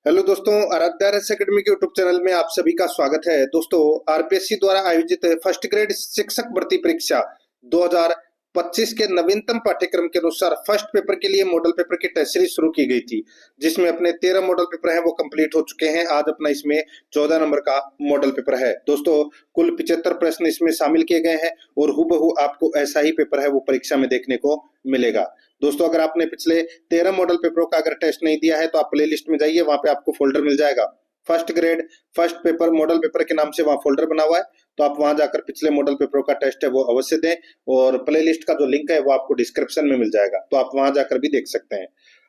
Hello दोस्तों, Aaradhya RS academy के YouTube channel में आप सभी का स्वागत है। दोस्तों, आरपीएससी द्वारा आयोजित फर्स्ट ग्रेड शिक्षक भर्ती परीक्षा 2025 के नवीनतम पाठ्यक्रम के अनुसार फर्स्ट पेपर के लिए मॉडल पेपर की टेस्ट सीरीज शुरू की गई थी, जिसमें अपने 13 मॉडल पेपर हैं वो कंप्लीट हो चुके हैं। आज अपना इसमें 14 नंबर का मॉडल पेपर है। दोस्तों, कुल 75 प्रश्न इसमें शामिल किए गए हैं और हूबहू आपको ऐसा ही पेपर है वो परीक्षा में देखने को मिलेगा। दोस्तों, अगर आपने पिछले 13 मॉडल पेपरों का अगर टेस्ट नहीं दिया है तो आप प्ले लिस्ट में जाइए, वहां पे आपको फोल्डर मिल जाएगा। First grade first paper model paper के नाम से वहां फोल्डर बना हुआ है, तो आप वहां जाकर पिछले मॉडल पेपरों का टेस्ट है वो अवश्य दें। और प्ले लिस्ट का जो लिंक है वो आपको डिस्क्रिप्शन में मिल जाएगा, तो आप वहां जाकर भी देख सकते हैं।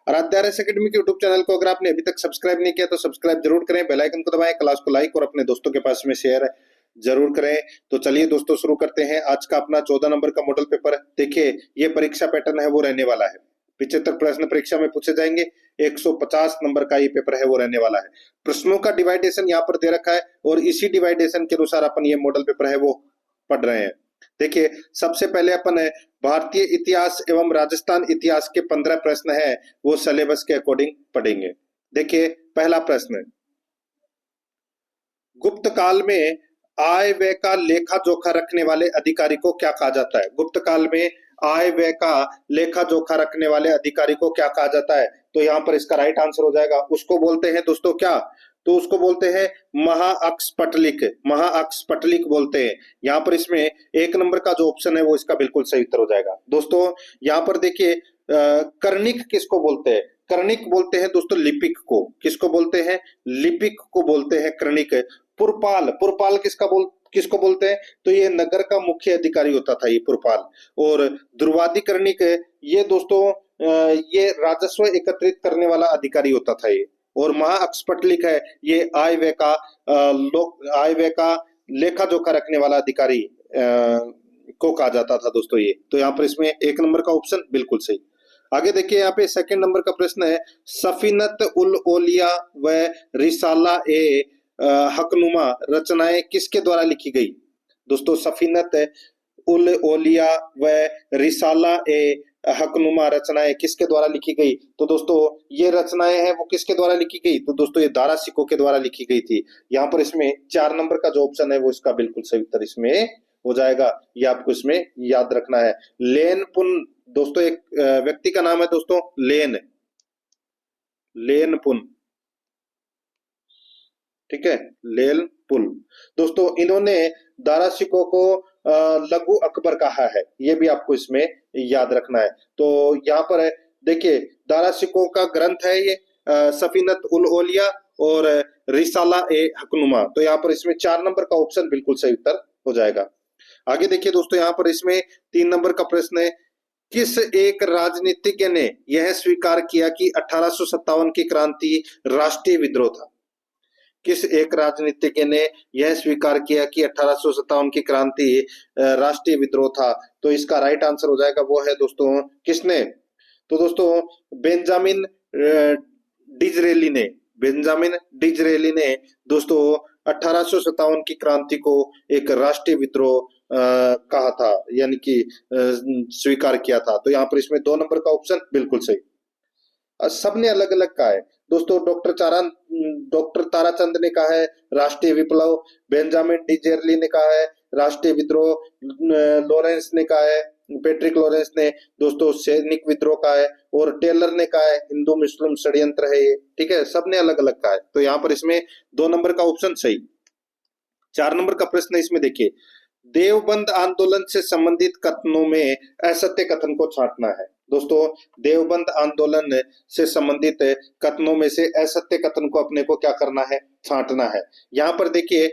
आराध्या RS एकेडमी के यूट्यूब चैनल को अगर आपने अभी तक सब्सक्राइब नहीं किया तो सब्सक्राइब जरूर करें, बेल आइकन को दबाएं, क्लास को लाइक और अपने दोस्तों के पास में शेयर जरूर करें। तो चलिए दोस्तों, शुरू करते हैं आज का अपना 14 नंबर का मॉडल पेपर। देखिए, ये परीक्षा पैटर्न है वो रहने वाला है। 75 प्रश्न परीक्षा में पूछे जाएंगे। 150 नंबर का ये पेपर है वो रहने वाला है। प्रश्नों का डिवाइडेशन यहाँ पर दे रखा है और इसी डिवाइडेशन के अनुसार अपन ये मॉडल पेपर है वो पढ़ रहे हैं। देखिए, सबसे पहले अपन भारतीय इतिहास एवं राजस्थान इतिहास के 15 प्रश्न है वो सिलेबस के अकॉर्डिंग पढ़ेंगे। देखिए, पहला प्रश्न, गुप्त काल में आय व्यय का लेखा जोखा रखने वाले अधिकारी को क्या कहा जाता है? गुप्त काल में आय व्यय का लेखा जोखा रखने वाले अधिकारी को क्या कहा जाता है? तो यहाँ पर इसका राइट आंसर हो जाएगा, उसको बोलते हैं दोस्तों क्या? तो उसको बोलते हैं महाअक्षपटलिक। महाअक्षपटलिक बोलते हैं। यहाँ पर इसमें एक नंबर का जो ऑप्शन है वो इसका बिल्कुल सही उत्तर हो जाएगा। दोस्तों, यहाँ पर देखिए, कर्णिक किसको बोलते हैं? कर्णिक बोलते हैं दोस्तों लिपिक को। किसको बोलते हैं? लिपिक को बोलते हैं कर्णिक। पुरपाल, पुरपाल किसको बोलते हैं? तो ये नगर का मुख्य अधिकारी होता था ये पुरपाल। और ध्रुवाधिकर्णिक, ये दोस्तों ये राजस्व एकत्रित करने वाला अधिकारी होता था ये। और महाअक्षपटलिक है, ये आय व्यय का लेखा जोखा रखने वाला अधिकारी को कहा जाता था दोस्तों ये। तो यहाँ पर इसमें एक नंबर का ऑप्शन बिल्कुल सही। आगे देखिए, यहाँ पे सेकंड नंबर का प्रश्न है, सफीनत उल ओलिया व रिसाला ए हकनुमा रचनाएं किसके द्वारा लिखी गई? दोस्तों, सफीनत उल ओलिया व रिसाला ए हकनुमा रचनाएं किसके द्वारा लिखी गई? तो दोस्तों, ये रचनाएं हैं वो किसके द्वारा लिखी गई? तो दोस्तों, ये दारा सिकों के द्वारा लिखी गई थी। यहाँ पर इसमें 4 नंबर का जो ऑप्शन है वो इसका बिल्कुल सही उत्तर इसमें हो जाएगा। ये आपको इसमें याद रखना है। लेन पुन, दोस्तों एक व्यक्ति का नाम है दोस्तों, लेन पुन। ठीक है, लेन पुन। दोस्तों, इन्होंने दारा सिकों को लघु अकबर कहा है, ये भी आपको इसमें याद रखना है। तो यहाँ पर देखिए, दारा सिकों का ग्रंथ है ये सफीनत उल ओलिया और रिसाला ए हकनुमा। तो यहाँ पर इसमें 4 नंबर का ऑप्शन बिल्कुल सही उत्तर हो जाएगा। आगे देखिए दोस्तों, यहाँ पर इसमें 3 नंबर का प्रश्न है, किस एक राजनीतिज्ञ ने यह स्वीकार किया कि 1857 की क्रांति राष्ट्रीय विद्रोह था? किस एक राजनीतिज्ञ ने यह स्वीकार किया कि 1857 की क्रांति राष्ट्रीय विद्रोह था? तो इसका राइट आंसर हो जाएगा, वो है दोस्तों किसने? तो दोस्तों, बेंजामिन डिजरेली ने। बेंजामिन डिजरेली ने दोस्तों 1857 की क्रांति को एक राष्ट्रीय विद्रोह कहा था, यानी कि स्वीकार किया था। तो यहाँ पर इसमें 2 नंबर का ऑप्शन बिल्कुल सही। सबने अलग अलग कहा है दोस्तों। डॉक्टर ताराचंद ने कहा है राष्ट्रीय विप्लव, बेंजामिन डिजेरली ने कहा है राष्ट्रीय विद्रोह, लॉरेंस ने कहा है, पैट्रिक लॉरेंस ने दोस्तों सैनिक विद्रोह कहा है, और टेलर ने कहा है हिंदू मुस्लिम षड्यंत्र है ये। ठीक है, सबने अलग अलग कहा है। तो यहाँ पर इसमें 2 नंबर का ऑप्शन सही। 4 नंबर का प्रश्न इसमें देखिए, देवबंद आंदोलन से संबंधित कथनों में असत्य कथन को छांटना है। दोस्तों, देवबंद आंदोलन से संबंधित कथनों में से असत्य कथन को अपने को क्या करना है? छांटना है। यहाँ पर देखिए,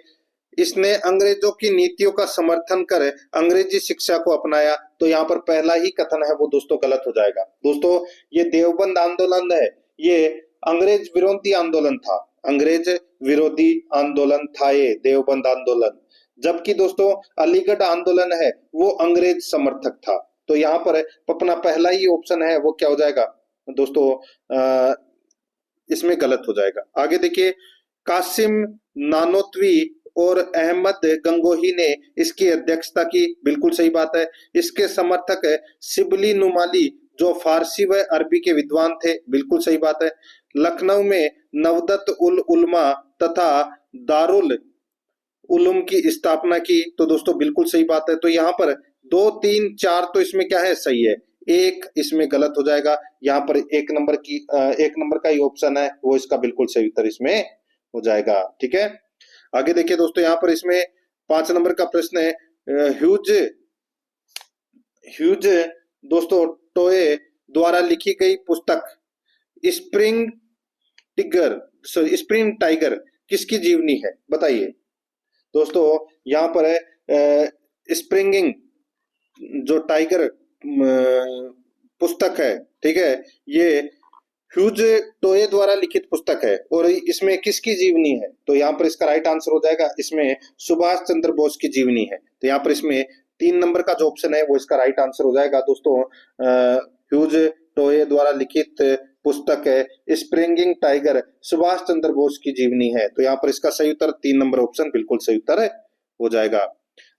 इसने अंग्रेजों की नीतियों का समर्थन कर अंग्रेजी शिक्षा को अपनाया। तो यहाँ पर पहला ही कथन है वो दोस्तों गलत हो जाएगा। दोस्तों, ये देवबंद आंदोलन है, ये अंग्रेज विरोधी आंदोलन था। अंग्रेज विरोधी आंदोलन था ये देवबंद आंदोलन। जबकि दोस्तों अलीगढ़ आंदोलन है वो अंग्रेज समर्थक था। तो यहाँ पर अपना पहला ही ऑप्शन है वो क्या हो जाएगा दोस्तों? इसमें गलत हो जाएगा। आगे देखिए, कासिम नानोतवी और अहमद गंगोही ने इसकी अध्यक्षता की, बिल्कुल सही बात है। इसके समर्थक शिबली नुमाली जो फारसी व अरबी के विद्वान थे, बिल्कुल सही बात है। लखनऊ में नवदत उल उलमा तथा दारुल उलूम की स्थापना की। तो दोस्तों बिल्कुल सही बात है। तो यहाँ पर 2, 3, 4 तो इसमें क्या है, सही है, एक इसमें गलत हो जाएगा। यहाँ पर एक नंबर का ही ऑप्शन है वो इसका बिल्कुल सही उत्तर इसमें हो जाएगा। ठीक है, आगे देखिए दोस्तों, यहाँ पर इसमें 5 नंबर का प्रश्न है। ह्यूज ह्यूज दोस्तों टोए द्वारा लिखी गई पुस्तक स्प्रिंग स्प्रिंग टाइगर किसकी जीवनी है, बताइए। दोस्तों यहाँ पर है स्प्रिंगिंग जो टाइगर पुस्तक है, ठीक है, ये ह्यूज टोए द्वारा लिखित पुस्तक है और इसमें किसकी जीवनी है, तो यहाँ पर इसका राइट आंसर हो जाएगा, इसमें सुभाष चंद्र बोस की जीवनी है। तो यहाँ पर इसमें 3 नंबर का जो ऑप्शन है वो इसका राइट आंसर हो जाएगा। दोस्तों ह्यूज टोए द्वारा लिखित पुस्तक है स्प्रिंगिंग टाइगर, सुभाष चंद्र बोस की जीवनी है। तो यहाँ पर इसका सही उत्तर 3 नंबर ऑप्शन बिल्कुल सही उत्तर हो जाएगा।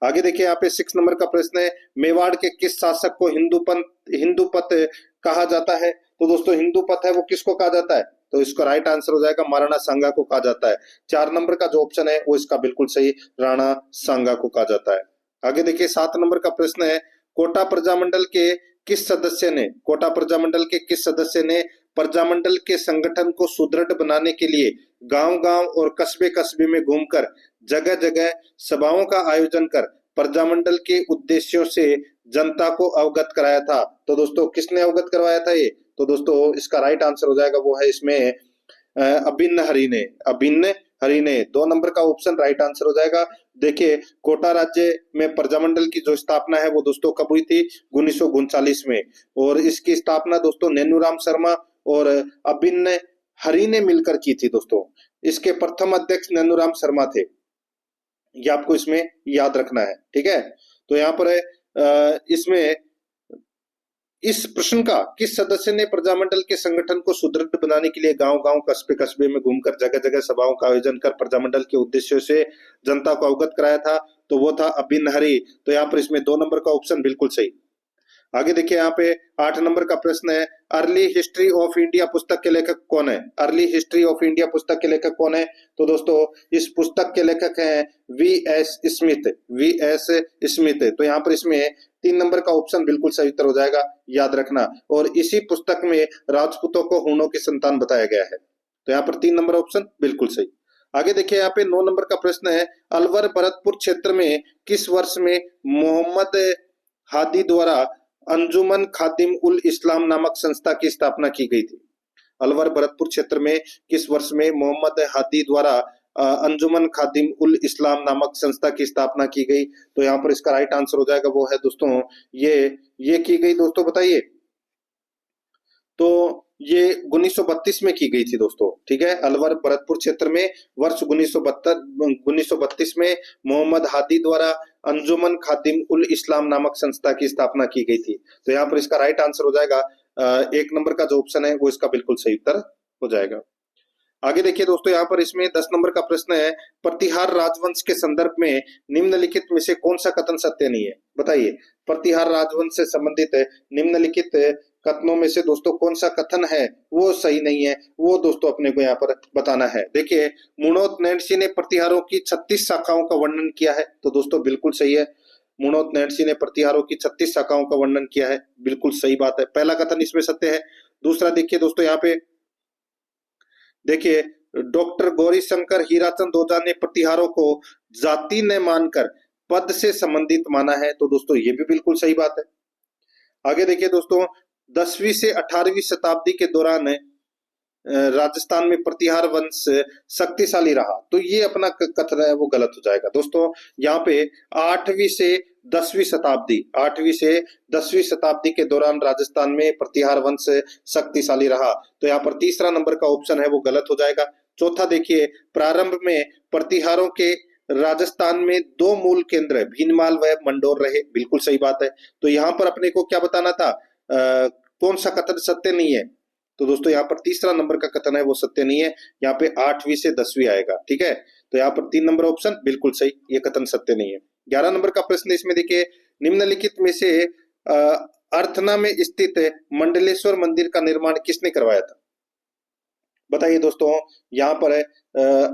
आगे देखिए यहाँ पे 6 नंबर का प्रश्न है, मेवाड़ के किस शासक को हिंदूपत कहा जाता है। तो दोस्तों हिंदूपत है वो किसको कहा जाता है, तो इसका राइट आंसर हो जाएगा महाराणा सांगा को कहा जाता है। 4 नंबर का जो ऑप्शन है वो इसका बिल्कुल सही राणा सांगा को कहा जाता है। आगे देखिए 7 नंबर का प्रश्न है, कोटा प्रजामंडल के किस सदस्य ने प्रजामंडल के संगठन को सुदृढ़ बनाने के लिए गांव-गांव और कस्बे-कस्बे में घूमकर जगह-जगह सभाओं का आयोजन कर प्रजामंडल के उद्देश्यों से जनता को अवगत कराया था। तो दोस्तों किसने अवगत करवाया था ये, तो दोस्तों इसका राइट आंसर हो जाएगा वो है इसमें अभिन्न हरि ने 2 नंबर का ऑप्शन राइट आंसर हो जाएगा। देखिए कोटा राज्य में प्रजामंडल की जो स्थापना है वो दोस्तों कब हुई थी, 1939 में, और इसकी स्थापना दोस्तों नैनूराम शर्मा और अभिन्न हरि ने मिलकर की थी। दोस्तों इसके प्रथम अध्यक्ष नैनूराम शर्मा थे, ये आपको इसमें याद रखना है। ठीक है, तो यहाँ पर इसमें इस प्रश्न का किस सदस्य ने प्रजामंडल के संगठन को सुदृढ़ बनाने के लिए गांव-गांव कस्बे-कस्बे में घूमकर जगह-जगह सभाओं का आयोजन कर प्रजामंडल के उद्देश्यों से जनता को अवगत कराया था, तो वो था अभिन्न हरि। तो यहाँ पर इसमें 2 नंबर का ऑप्शन बिल्कुल सही। आगे देखिए यहाँ पे 8 नंबर का प्रश्न है, अर्ली हिस्ट्री ऑफ इंडिया पुस्तक के लेखक कौन है। अर्ली हिस्ट्री ऑफ इंडिया पुस्तक के लेखक कौन है, तो दोस्तों इस पुस्तक के लेखक हैं वी.एस. स्मिथ। तो यहाँ पर इसमें 3 नंबर का ऑप्शन बिल्कुल सही उत्तर हो जाएगा, याद रखना। और इसी पुस्तक में राजपूतों को हूणों की संतान बताया गया है। तो यहाँ पर 3 नंबर ऑप्शन बिल्कुल सही। आगे देखिए यहाँ पे 9 नंबर का प्रश्न है, अलवर भरतपुर क्षेत्र में किस वर्ष में मोहम्मद हादी द्वारा अंजुमन खादिम उल इस्लाम नामक संस्था की स्थापना की गई थी। अलवर भरतपुर क्षेत्र में किस वर्ष में मोहम्मद हादी द्वारा अंजुमन खादिम उल इस्लाम नामक संस्था की स्थापना की गई, तो यहाँ पर इसका राइट आंसर हो जाएगा वो है दोस्तों ये की गई, दोस्तों बताइए, तो ये 1932 में की गई थी दोस्तों। ठीक है, अलवर भरतपुर क्षेत्र में वर्ष 1932 में मोहम्मद हादी द्वारा अंजुमन खादिम उल इस्लाम नामक संस्था की स्थापना की गई थी। तो यहाँ पर इसका राइट आंसर हो जाएगा 1 नंबर का जो ऑप्शन है वो इसका बिल्कुल सही उत्तर हो जाएगा। आगे देखिए दोस्तों यहाँ पर इसमें 10 नंबर का प्रश्न है, प्रतिहार राजवंश के संदर्भ में निम्नलिखित में से कौन सा कथन सत्य नहीं है, बताइए। प्रतिहार राजवंश से संबंधित निम्नलिखित कथनों में से दोस्तों कौन सा कथन है वो सही नहीं है, वो दोस्तों अपने को यहाँ पर बताना है। देखिए मुणोत नैणसी ने प्रतिहारों की 36 शाखाओं का वर्णन किया है, तो दोस्तों बिल्कुल सही है। मुणोत नैणसी ने प्रतिहारों की 36 शाखाओं का वर्णन किया है, बिल्कुल सही बात है, पहला कथन इसमें सत्य है। दूसरा देखिए दोस्तों यहाँ पे देखिए डॉक्टर गौरी शंकर हीराचंद ओझा ने प्रतिहारों को जाति न मानकर पद से संबंधित माना है, तो दोस्तों ये भी बिल्कुल सही बात है। आगे देखिए दोस्तों 10वीं से 18वीं शताब्दी के दौरान राजस्थान में प्रतिहार वंश शक्तिशाली रहा, तो ये अपना कथन है वो गलत हो जाएगा। दोस्तों यहाँ पे 8वीं से 10वीं शताब्दी के दौरान राजस्थान में प्रतिहार वंश शक्तिशाली रहा, तो यहाँ पर तीसरा नंबर का ऑप्शन है वो गलत हो जाएगा। चौथा देखिए प्रारंभ में प्रतिहारों के राजस्थान में 2 मूल केंद्र भीनमाल व मंडोर रहे, बिल्कुल सही बात है। तो यहाँ पर अपने को क्या बताना था, कौन सा कथन सत्य नहीं है, तो दोस्तों यहाँ पर तीसरा नंबर का कथन है वो सत्य नहीं है, यहाँ पे 8वीं से 10वीं आएगा। ठीक है, तो यहाँ पर 3 नंबर ऑप्शन बिल्कुल सही, ये कथन सत्य नहीं है। 11 नंबर का प्रश्न इसमें देखिए, निम्नलिखित में से अर्थना में स्थित मंडलेश्वर मंदिर का निर्माण किसने करवाया था, बताइए दोस्तों, यहाँ पर है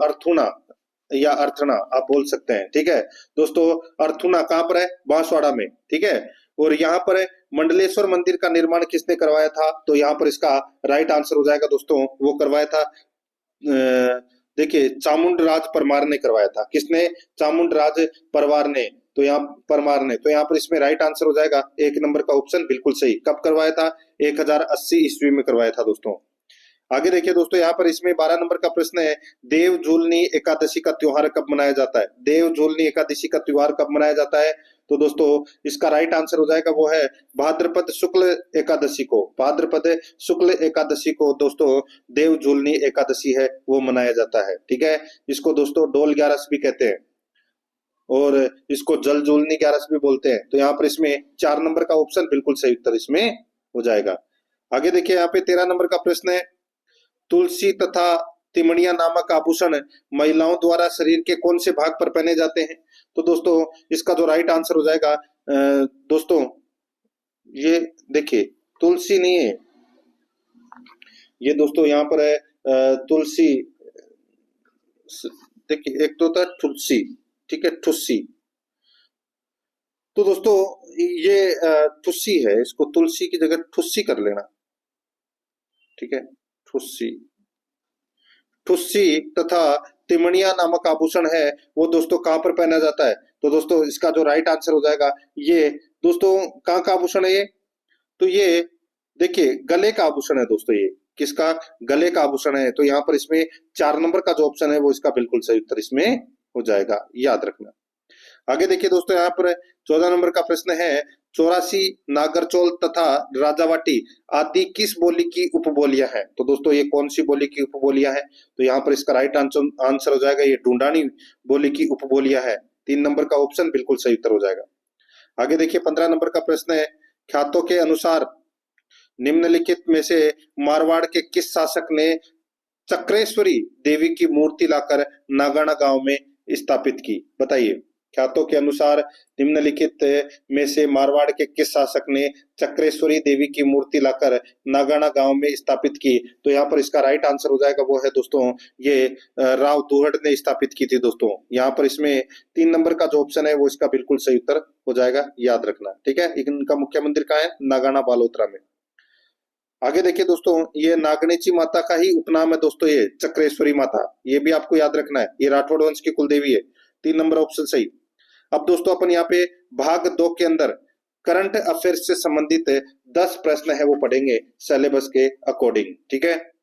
अर्थुना या अर्थना आप बोल सकते हैं, ठीक है दोस्तों। अर्थुना कहाँ पर है? बांसवाड़ा में, ठीक है। और यहाँ पर है मंडलेश्वर मंदिर का निर्माण किसने करवाया था? तो यहाँ पर इसका राइट आंसर हो जाएगा दोस्तों, वो करवाया था देखिए चामुंडराज परमार ने करवाया था। किसने? चामुंडराज परमार ने। तो यहाँ परमार ने, तो यहाँ पर इसमें राइट आंसर हो जाएगा एक नंबर का ऑप्शन बिल्कुल सही। कब करवाया था? 1080 ईस्वी में करवाया था दोस्तों। आगे देखिए दोस्तों, यहाँ पर इसमें 12 नंबर का प्रश्न है, देव झूलनी एकादशी का त्योहार कब मनाया जाता है? देव झूलनी एकादशी का त्योहार कब मनाया जाता है? तो दोस्तों इसका राइट आंसर हो जाएगा वो है भाद्रपद शुक्ल एकादशी को। भाद्रपद शुक्ल एकादशी को दोस्तों देव झूलनी एकादशी है वो मनाया जाता है, ठीक है। इसको दोस्तों डोल ग्यारस भी कहते हैं और इसको जल झूलनी ग्यारस भी बोलते हैं। तो यहाँ पर इसमें 4 नंबर का ऑप्शन बिल्कुल सही उत्तर इसमें हो जाएगा। आगे देखिए यहाँ पे 13 नंबर का प्रश्न है, तुलसी तथा तिमड़िया नामक आभूषण महिलाओं द्वारा शरीर के कौन से भाग पर पहने जाते हैं? तो दोस्तों इसका जो राइट आंसर हो जाएगा दोस्तों ये देखिए तुलसी नहीं है ये दोस्तों, यहाँ पर है तुलसी। देखिए एक तो होता है तुलसी, ठीक है, ठुस्सी। तो दोस्तों ये ठुस्सी है, इसको तुलसी की जगह ठुस्सी कर लेना, ठीक है, ठुस्सी। ठुस्सी तथा तिमणिया नामक आभूषण है वो दोस्तों कहाँ पर पहना जाता है? तो दोस्तों इसका जो राइट आंसर हो जाएगा ये दोस्तों कहाँ का आभूषण है ये? तो ये देखिए गले का आभूषण है दोस्तों। ये किसका? गले का आभूषण है। तो यहाँ पर इसमें 4 नंबर का जो ऑप्शन है वो इसका बिल्कुल सही उत्तर इसमें हो जाएगा, याद रखना। आगे देखिए दोस्तों, यहाँ पर 14 नंबर का प्रश्न है, चौरासी, नागरचौल तथा राजावाटी आदि किस बोली की उपबोलियां हैं? तो दोस्तों ये कौन सी बोली की उपबोलियां हैं? तो यहाँ पर इसका राइट आंसर हो जाएगा ये ढूंढानी बोली की उपबोलियां है। 3 नंबर का ऑप्शन बिल्कुल सही उत्तर हो जाएगा। आगे देखिए 15 नंबर का प्रश्न है, ख्यातों के अनुसार निम्नलिखित में से मारवाड़ के किस शासक ने चक्रेश्वरी देवी की मूर्ति लाकर नागाना गांव में स्थापित की? बताइए, ख्यातों के अनुसार निम्नलिखित में से मारवाड़ के किस शासक ने चक्रेश्वरी देवी की मूर्ति लाकर नागाना गांव में स्थापित की? तो यहाँ पर इसका राइट आंसर हो जाएगा वो है दोस्तों ये राव दुहड़ ने स्थापित की थी दोस्तों। यहाँ पर इसमें 3 नंबर का जो ऑप्शन है वो इसका बिल्कुल सही उत्तर हो जाएगा, याद रखना, ठीक है। इनका मुख्य मंदिर कहाँ है? नागाना बालोतरा में। आगे देखिए दोस्तों, ये नागनेची माता का ही उपनाम है दोस्तों ये चक्रेश्वरी माता, ये भी आपको याद रखना है। ये राठौड़ वंश की कुलदेवी है। 3 नंबर ऑप्शन सही। अब दोस्तों अपन यहाँ पे भाग 2 के अंदर करंट अफेयर्स से संबंधित 10 प्रश्न है वो पढ़ेंगे सिलेबस के अकॉर्डिंग, ठीक है।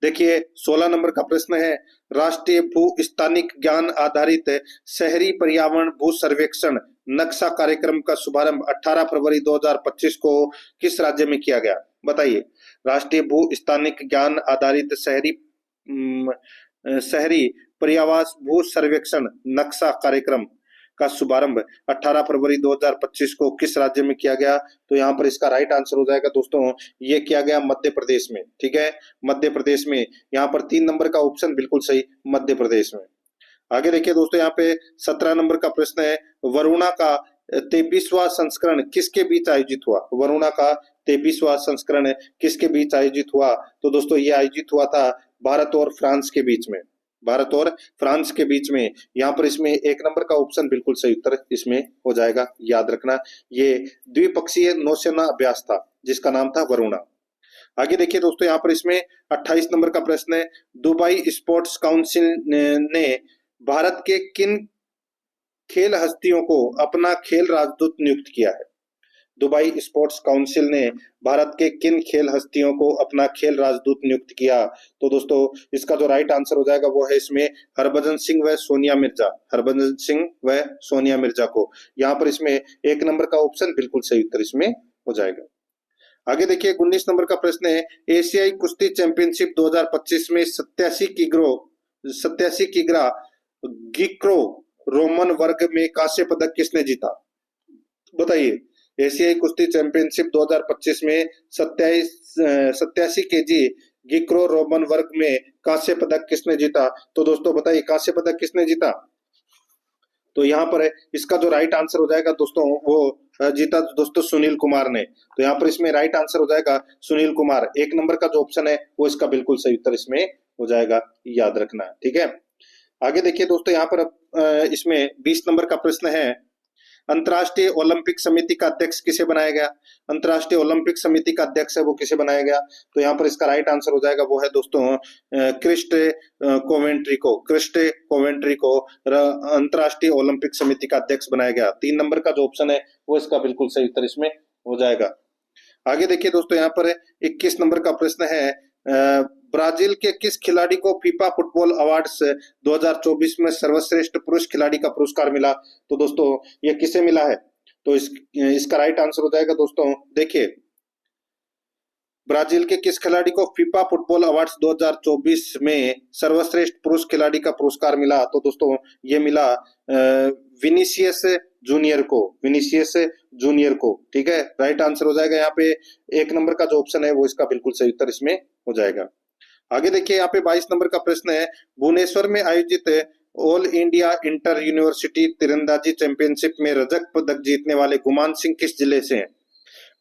देखिए 16 नंबर का प्रश्न है, राष्ट्रीय भू स्थानिक ज्ञान आधारित शहरी पर्यावरण भू सर्वेक्षण नक्शा कार्यक्रम का शुभारंभ 18 फरवरी 2025 को किस राज्य में किया गया? बताइए, राष्ट्रीय भू स्थानिक ज्ञान आधारित शहरी पर्यावास भू सर्वेक्षण नक्शा कार्यक्रम का शुभारंभ 18 फरवरी 2025 को किस राज्य में किया गया? तो यहाँ पर इसका राइट आंसर हो जाएगा दोस्तों ये किया गया मध्य प्रदेश में, ठीक है, मध्य प्रदेश में। यहाँ पर 3 नंबर का ऑप्शन बिल्कुल सही, मध्य प्रदेश में। आगे देखिए दोस्तों, यहाँ पे 17 नंबर का प्रश्न है, वरुणा का 23वां संस्करण किसके बीच आयोजित हुआ? वरुणा का 23वां संस्करण किसके बीच आयोजित हुआ? तो दोस्तों ये आयोजित हुआ था भारत और फ्रांस के बीच में, भारत और फ्रांस के बीच में। यहाँ पर इसमें 1 नंबर का ऑप्शन बिल्कुल सही उत्तर इसमें हो जाएगा, याद रखना। ये द्विपक्षीय नौसेना अभ्यास था जिसका नाम था वरुणा। आगे देखिए दोस्तों, यहाँ पर इसमें 28 नंबर का प्रश्न है, दुबई स्पोर्ट्स काउंसिल ने भारत के किन खेल हस्तियों को अपना खेल राजदूत नियुक्त किया है? दुबई स्पोर्ट्स काउंसिल ने भारत के किन खेल हस्तियों को अपना खेल राजदूत नियुक्त किया? तो दोस्तों इसका जो राइट आंसर हो जाएगा वो है इसमें हरभजन सिंह व सोनिया मिर्जा, हरभजन सिंह व सोनिया मिर्जा को। यहाँ पर इसमें 1 नंबर का ऑप्शन बिल्कुल सही उत्तर इसमें हो जाएगा। आगे देखिए 19 नंबर का प्रश्न है, एशियाई कुश्ती चैंपियनशिप 2025 में 87 किग्रा गिक्रो रोमन वर्ग में कांस्य पदक किसने जीता? बताइए, एशियाई कुश्ती चैंपियनशिप 2025 में 87 केजी गिक्रो रोमन वर्ग में कांस्य पदक किसने जीता? तो दोस्तों बताइए कांस्य पदक किसने जीता? तो यहाँ पर इसका जो राइट आंसर हो जाएगा दोस्तों वो जीता दोस्तों सुनील कुमार ने। तो यहाँ पर इसमें राइट आंसर हो जाएगा सुनील कुमार। एक नंबर का जो ऑप्शन है वो इसका बिल्कुल सही उत्तर इसमें हो जाएगा, याद रखना है। ठीक है, आगे देखिए दोस्तों, यहाँ पर इसमें 20 नंबर का प्रश्न है, अंतर्राष्ट्रीय ओलंपिक समिति का अध्यक्ष किसे बनाया गया? अंतर्राष्ट्रीय ओलंपिक समिति का अध्यक्ष है वो किसे बनाया गया? तो यहाँ पर इसका राइट आंसर हो जाएगा वो है दोस्तों क्रिस्ट कोवेंट्री को। क्रिस्ट कोवेंट्री को अंतर्राष्ट्रीय ओलंपिक समिति का अध्यक्ष बनाया गया। 3 नंबर का जो ऑप्शन है वो इसका बिल्कुल सही उत्तर इसमें हो जाएगा। आगे देखिए दोस्तों, यहाँ पर 21 नंबर का प्रश्न है, ब्राजील के किस खिलाड़ी को फीफा फुटबॉल अवार्ड्स 2024 में सर्वश्रेष्ठ पुरुष खिलाड़ी का पुरस्कार मिला? तो दोस्तों ये किसे मिला है? तो इसका राइट आंसर हो जाएगा दोस्तों, देखिए ब्राजील के किस खिलाड़ी को फीफा फुटबॉल अवार्ड्स 2024 में सर्वश्रेष्ठ पुरुष खिलाड़ी का पुरस्कार मिला? तो दोस्तों ये मिला विनीसियस जूनियर को। विनीसियस जूनियर को। ठीक है, राइट आंसर हो जाएगा यहाँ पे 1 नंबर का जो ऑप्शन है वो इसका बिल्कुल सही उत्तर इसमें हो जाएगा। आगे देखिए, यहाँ पे 22 नंबर का प्रश्न है, भुवनेश्वर में आयोजित ऑल इंडिया इंटर यूनिवर्सिटी तीरंदाजी चैंपियनशिप में रजत पदक जीतने वाले गुमान सिंह किस जिले से हैं?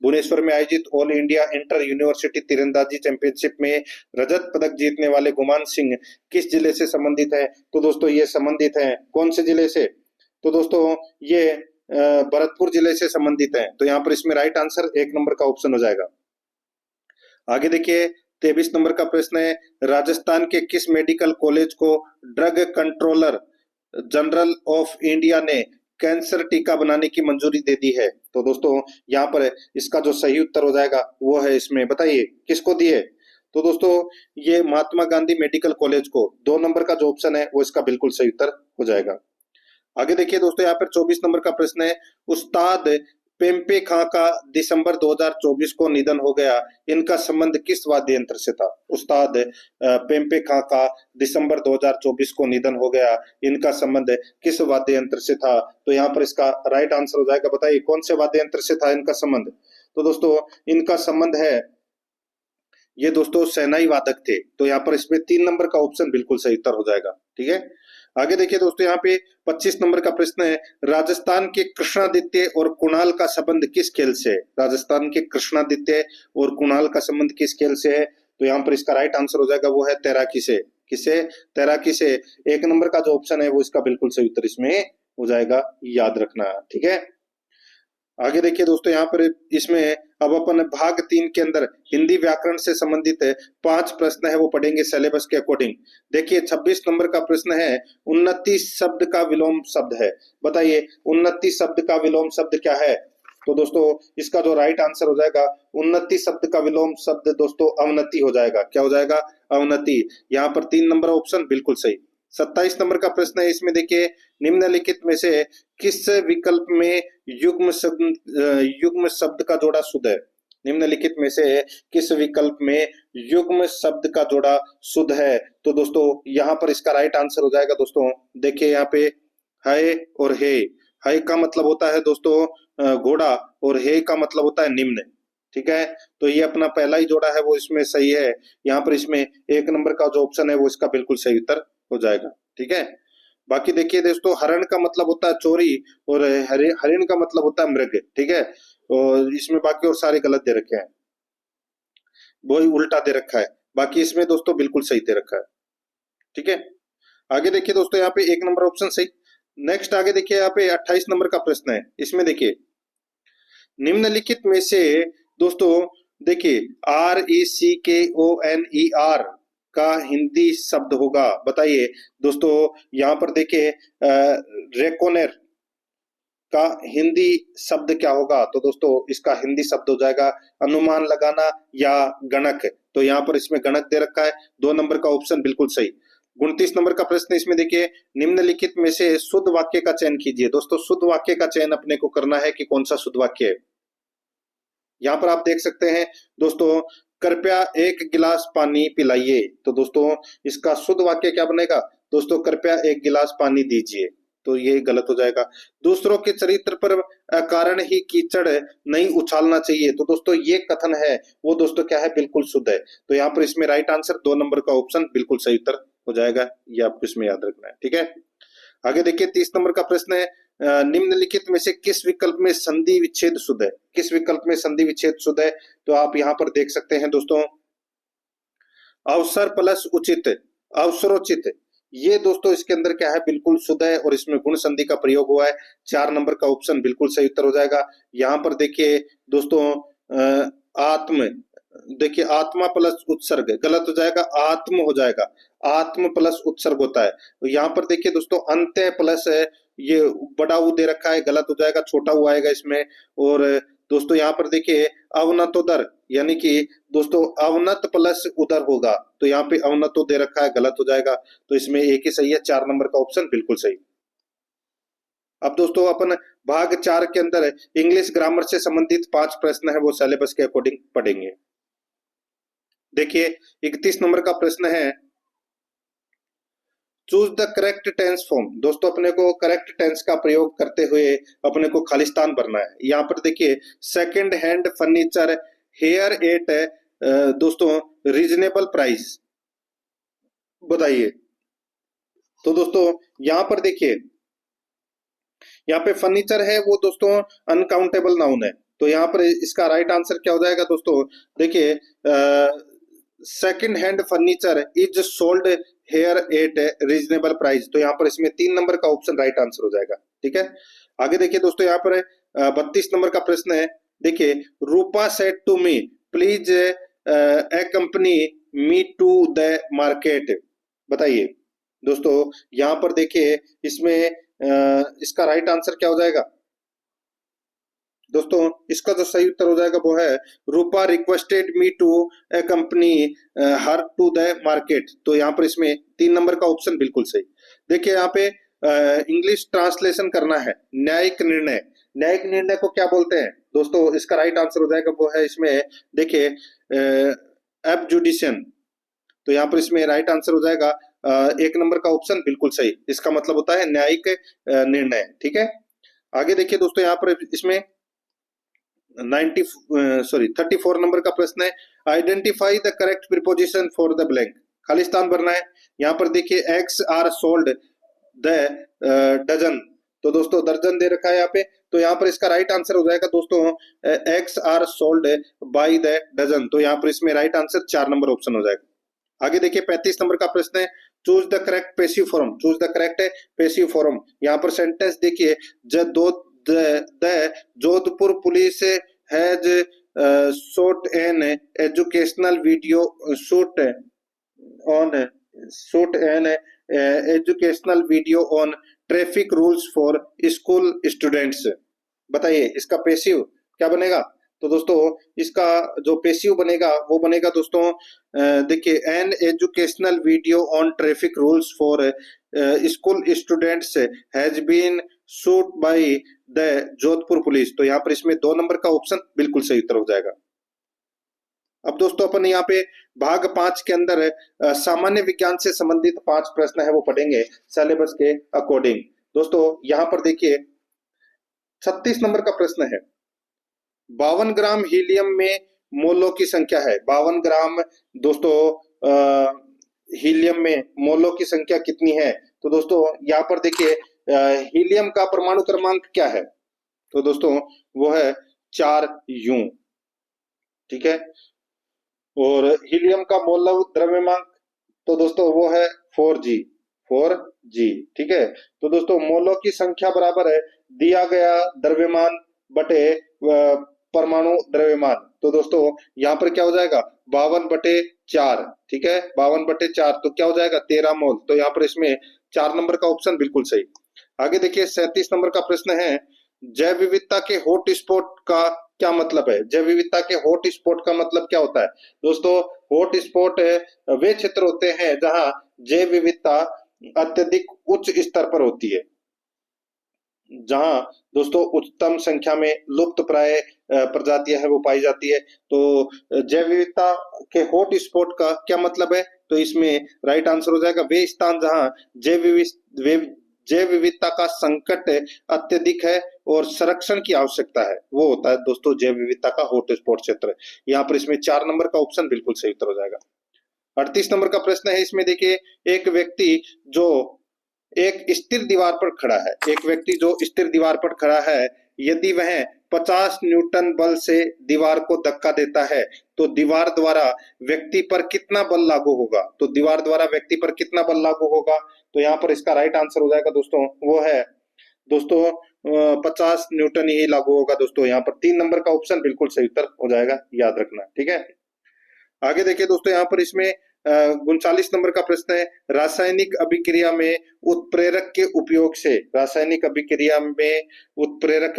भुवनेश्वर में आयोजित ऑल इंडिया इंटर यूनिवर्सिटी तीरंदाजी चैंपियनशिप में रजत पदक जीतने वाले गुमान सिंह किस जिले से संबंधित है? तो दोस्तों ये संबंधित है कौन से जिले से? तो दोस्तों ये भरतपुर जिले से संबंधित है। तो यहाँ पर इसमें राइट आंसर 1 नंबर का ऑप्शन हो जाएगा। आगे देखिए, 23 नंबर का प्रश्न है, राजस्थान के किस मेडिकल कॉलेज को drug controller general of India ने कैंसर टीका बनाने की मंजूरी दे दी है? तो दोस्तों यहाँ पर इसका जो सही उत्तर हो जाएगा वो है इसमें, बताइए किसको दिए? तो दोस्तों ये महात्मा गांधी मेडिकल कॉलेज को। 2 नंबर का जो ऑप्शन है वो इसका बिल्कुल सही उत्तर हो जाएगा। आगे देखिए दोस्तों, यहाँ पर 24 नंबर का प्रश्न है, उस्ताद पेम्पे खां का दिसंबर 2024 को निधन हो गया, इनका संबंध किस वाद्य यंत्र से था? उस्ताद पेम्पे खां का दिसंबर 2024 को निधन हो गया, इनका संबंध किस वाद्य यंत्र से था? तो यहाँ पर इसका राइट आंसर हो जाएगा, बताइए कौन से वाद्य यंत्र से था इनका संबंध? तो दोस्तों इनका संबंध है, ये दोस्तों शहनाई वादक थे। तो यहाँ पर इसमें 3 नंबर का ऑप्शन बिल्कुल सही उत्तर हो जाएगा। ठीक है, आगे देखिए दोस्तों, यहाँ पे 25 नंबर का प्रश्न है, राजस्थान के कृष्णादित्य और कुणाल का संबंध किस खेल से है? राजस्थान के कृष्णादित्य और कुणाल का संबंध किस खेल से है? तो यहाँ पर इसका राइट आंसर हो जाएगा वो है तैराकी से। किससे? तैराकी से। 1 नंबर का जो ऑप्शन है वो इसका बिल्कुल सही उत्तर इसमें हो जाएगा, याद रखना। ठीक है, आगे देखिए दोस्तों, यहाँ पर इसमें अब अपन भाग 3 के अंदर हिंदी व्याकरण से संबंधित 5 प्रश्न है वो पढ़ेंगे सिलेबस के अकॉर्डिंग। देखिए 26 नंबर का प्रश्न है, उन्नति शब्द का विलोम शब्द है, बताइए उन्नति शब्द का विलोम शब्द क्या है? तो दोस्तों इसका जो राइट आंसर हो जाएगा, उन्नति शब्द का विलोम शब्द दोस्तों अवनति हो जाएगा। क्या हो जाएगा? अवनति। यहाँ पर 3 नंबर ऑप्शन बिल्कुल सही। 27 नंबर का प्रश्न है, इसमें देखिए निम्नलिखित में से किस विकल्प में युग्म शब्द का जोड़ा शुद्ध है? निम्नलिखित में से किस विकल्प में युग्म शब्द का जोड़ा शुद्ध है? तो दोस्तों यहाँ पर इसका राइट आंसर हो जाएगा दोस्तों, देखिए यहाँ पे है और हे। है का मतलब होता है दोस्तों घोड़ा, और हे का मतलब होता है निम्न। ठीक है, तो ये अपना पहला ही जोड़ा है वो इसमें सही है। यहाँ पर इसमें 1 नंबर का जो ऑप्शन है वो इसका बिल्कुल सही उत्तर हो जाएगा। ठीक है, बाकी देखिए दोस्तों, हरण का मतलब होता है चोरी और हरिण का मतलब होता है मृग। ठीक है, और इसमें बाकी और सारे गलत दे रखे हैं, वही उल्टा दे रखा है, बाकी इसमें दोस्तों बिल्कुल सही दे रखा है। ठीक है, आगे देखिए दोस्तों, यहाँ पे 1 नंबर ऑप्शन सही। नेक्स्ट आगे देखिए, यहाँ पे 28 नंबर का प्रश्न है, इसमें देखिए निम्नलिखित में से दोस्तों देखिए RECKONER का हिंदी शब्द होगा, बताइए दोस्तों। यहाँ पर देखिए रेकोनेर का हिंदी शब्द क्या होगा? तो दोस्तों इसका हिंदी शब्द हो जाएगा अनुमान लगाना या गणक। तो यहाँ पर इसमें गणक दे रखा है। 2 नंबर का ऑप्शन बिल्कुल सही। 29 नंबर का प्रश्न इसमें देखिए, निम्नलिखित में से शुद्ध वाक्य का चयन कीजिए। दोस्तों शुद्ध वाक्य का चयन अपने को करना है कि कौन सा शुद्ध वाक्य है। यहाँ पर आप देख सकते हैं दोस्तों, कृपया 1 गिलास पानी पिलाइए। तो दोस्तों इसका शुद्ध वाक्य क्या बनेगा? दोस्तों कृपया 1 गिलास पानी दीजिए। तो ये गलत हो जाएगा। दूसरों के चरित्र पर अकारण ही कीचड़ नहीं उछालना चाहिए। तो दोस्तों ये कथन है वो दोस्तों क्या है? बिल्कुल शुद्ध है। तो यहाँ पर इसमें राइट आंसर 2 नंबर का ऑप्शन बिल्कुल सही उत्तर हो जाएगा। ये आपको इसमें याद रखना है। ठीक है, आगे देखिए 30 नंबर का प्रश्न है, निम्नलिखित में से किस विकल्प में संधि विच्छेद शुद्ध है? किस विकल्प में संधि विच्छेद शुद्ध है? तो आप यहाँ पर देख सकते हैं दोस्तों, अवसर प्लस उचित, अवसरोचित, ये दोस्तों इसके अंदर क्या है, बिल्कुल शुद्ध है और इसमें गुण संधि का प्रयोग हुआ है। 4 नंबर का ऑप्शन बिल्कुल सही उत्तर हो जाएगा। यहाँ पर देखिए दोस्तों, आत्म, देखिए आत्मा प्लस उत्सर्ग गलत हो जाएगा, आत्म हो जाएगा, आत्म प्लस उत्सर्ग होता है। तो यहाँ पर देखिए दोस्तों, अंत्य प्लस ये बड़ा ऊ दे रखा है, गलत हो जाएगा, छोटा ऊ आएगा इसमें। और दोस्तों यहाँ पर देखिए अवनतोदर, यानी कि दोस्तों अवनत प्लस उदर होगा, तो यहाँ पे अवनतो दे रखा है, गलत हो जाएगा। तो इसमें एक ही सही है, 4 नंबर का ऑप्शन बिल्कुल सही। अब दोस्तों अपन भाग 4 के अंदर इंग्लिश ग्रामर से संबंधित 5 प्रश्न है वो सिलेबस के अकॉर्डिंग पढ़ेंगे। देखिए 31 नंबर का प्रश्न है, choose the correct tense form. दोस्तों अपने को करेक्ट टेंस का प्रयोग करते हुए अपने को खालिस्तान भरना है। यहाँ पर देखिए second hand furniture here at दोस्तों रीजनेबल प्राइस, बताइए। तो दोस्तों यहाँ पर देखिए, यहाँ पे फर्नीचर है वो दोस्तों अनकाउंटेबल नाउन है, तो यहाँ पर इसका राइट आंसर क्या हो जाएगा दोस्तों? देखिए second hand furniture is sold here at reasonable price, तो यहाँ पर इसमें 3 नंबर का ऑप्शन राइट आंसर हो जाएगा। ठीक है, आगे देखिए दोस्तों, यहाँ पर 32 नंबर का प्रश्न है। देखिए Rupa said to me please accompany me to the market, बताइए। दोस्तों यहाँ पर देखिए इसमें इसका राइट आंसर क्या हो जाएगा दोस्तों? इसका जो सही उत्तर हो जाएगा वो है Rupa requested me to accompany her to the market, तो यहाँ पर इसमें 3 नंबर का ऑप्शन बिल्कुल सही। देखिए यहाँ पे इंग्लिश ट्रांसलेशन करना है, न्यायिक निर्णय, न्यायिक निर्णय को क्या बोलते हैं दोस्तों? इसका राइट आंसर हो जाएगा वो है इसमें देखिए एब्जुडिशन, तो यहाँ पर इसमें राइट आंसर हो जाएगा 1 नंबर का ऑप्शन बिल्कुल सही। इसका मतलब होता है न्यायिक निर्णय। ठीक है, आगे देखिए दोस्तों, यहाँ पर इसमें 34 नंबर का प्रश्न है, identify the correct preposition for the blank, खालिस्तान भरना है। यहाँ पर देखिए eggs are sold the dozen, तो दोस्तों दर्जन दे रखा है यहाँ पे, तो यहाँ पर इसका राइट आंसर हो जाएगा दोस्तों eggs are sold by the dozen, तो यहाँ पर इसमें राइट आंसर 4 नंबर ऑप्शन हो जाएगा। आगे देखिए 35 नंबर का प्रश्न है, choose the correct passive form, choose the correct passive form. यहाँ पर सेंटेंस देखिए, the Jodhpur police has shot N educational video shoot N educational video on traffic rules for school students, बताइए इसका पैसिव क्या बनेगा? तो दोस्तों इसका जो पैसिव बनेगा वो बनेगा दोस्तों देखिए an educational video on traffic rules for school students has been shoot by the Jodhpur police, तो यहाँ पर इसमें 2 नंबर का ऑप्शन बिल्कुल सही उत्तर हो जाएगा। अब दोस्तों अपन यहाँ पे भाग 5 के अंदर सामान्य विज्ञान से संबंधित 5 प्रश्न है वो पढ़ेंगे सिलेबस के अकॉर्डिंग। दोस्तों यहाँ पर देखिए 36 नंबर का प्रश्न है, 52 ग्राम हीलियम में मोलों की संख्या है। 52 ग्राम दोस्तों हीलियम में मोलों की संख्या कितनी है? तो दोस्तों यहाँ पर देखिए हीलियम का परमाणु क्रमांक क्या है? तो दोस्तों वो है 4U। ठीक है, और हीलियम का मोल द्रव्यमांक तो दोस्तों वो है 4G। ठीक है, तो दोस्तों मोलों की संख्या बराबर है दिया गया द्रव्यमान बटे परमाणु द्रव्यमान, तो दोस्तों यहाँ पर क्या हो जाएगा 52/4। ठीक है, 52/4 तो क्या हो जाएगा 13 मोल, तो यहाँ पर इसमें 4 नंबर का ऑप्शन बिल्कुल सही। आगे देखिए 37 नंबर का प्रश्न है, जैव विविधता के हॉट स्पॉट का क्या मतलब है? जैव विविधता के हॉट स्पॉट का मतलब क्या होता है? दोस्तों हॉट स्पॉट वे क्षेत्र होते हैं जहां जैव विविधता अत्यधिक उच्च स्तर पर होती है, जहां दोस्तों उच्चतम संख्या में लुप्त प्राय प्रजातियां है वो पाई जाती है। तो जैव विविधता के हॉट स्पॉट का क्या मतलब है? तो इसमें राइट आंसर हो जाएगा वे स्थान जहां जैव विविधता का संकट अत्यधिक है और संरक्षण की आवश्यकता है, वो होता है दोस्तों जैव विविधता का हॉट स्पॉट क्षेत्र। यहाँ पर इसमें 4 नंबर का ऑप्शन बिल्कुल सही उत्तर हो जाएगा। 38 नंबर का प्रश्न है, इसमें देखिए एक व्यक्ति जो एक स्थिर दीवार पर खड़ा है, एक व्यक्ति जो स्थिर दीवार पर खड़ा है, यदि वह 50 न्यूटन बल से दीवार को धक्का देता है तो दीवार द्वारा व्यक्ति पर कितना बल लागू होगा? तो दीवार द्वारा व्यक्ति पर कितना बल लागू होगा? तो यहाँ पर इसका राइट आंसर हो जाएगा दोस्तों, वो है दोस्तों 50 न्यूटन ही लागू होगा दोस्तों। यहाँ पर 3 नंबर का ऑप्शन बिल्कुल सही उत्तर हो जाएगा, याद रखना, ठीक है। आगे देखिए दोस्तों, यहाँ पर इसमें 39 नंबर का प्रश्न है, रासायनिक अभिक्रिया में उत्प्रेरक के उपयोग से, रासायनिक अभिक्रिया में उत्प्रेरक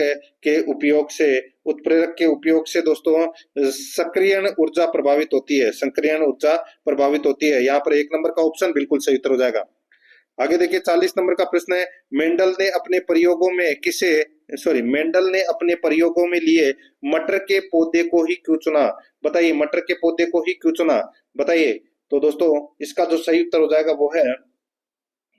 के उपयोग से दोस्तों सक्रियण ऊर्जा प्रभावित होती है, सक्रियण ऊर्जा प्रभावित होती है। यहाँ पर 1 नंबर का ऑप्शन बिल्कुल सही उत्तर हो जाएगा। आगे देखिए 40 नंबर का प्रश्न है, मेंडल ने अपने प्रयोगों में लिए मटर के पौधे को ही क्यों चुना? बताइए, मटर के पौधे को ही क्यों चुना? बताइए। तो दोस्तों इसका जो सही उत्तर हो जाएगा वो है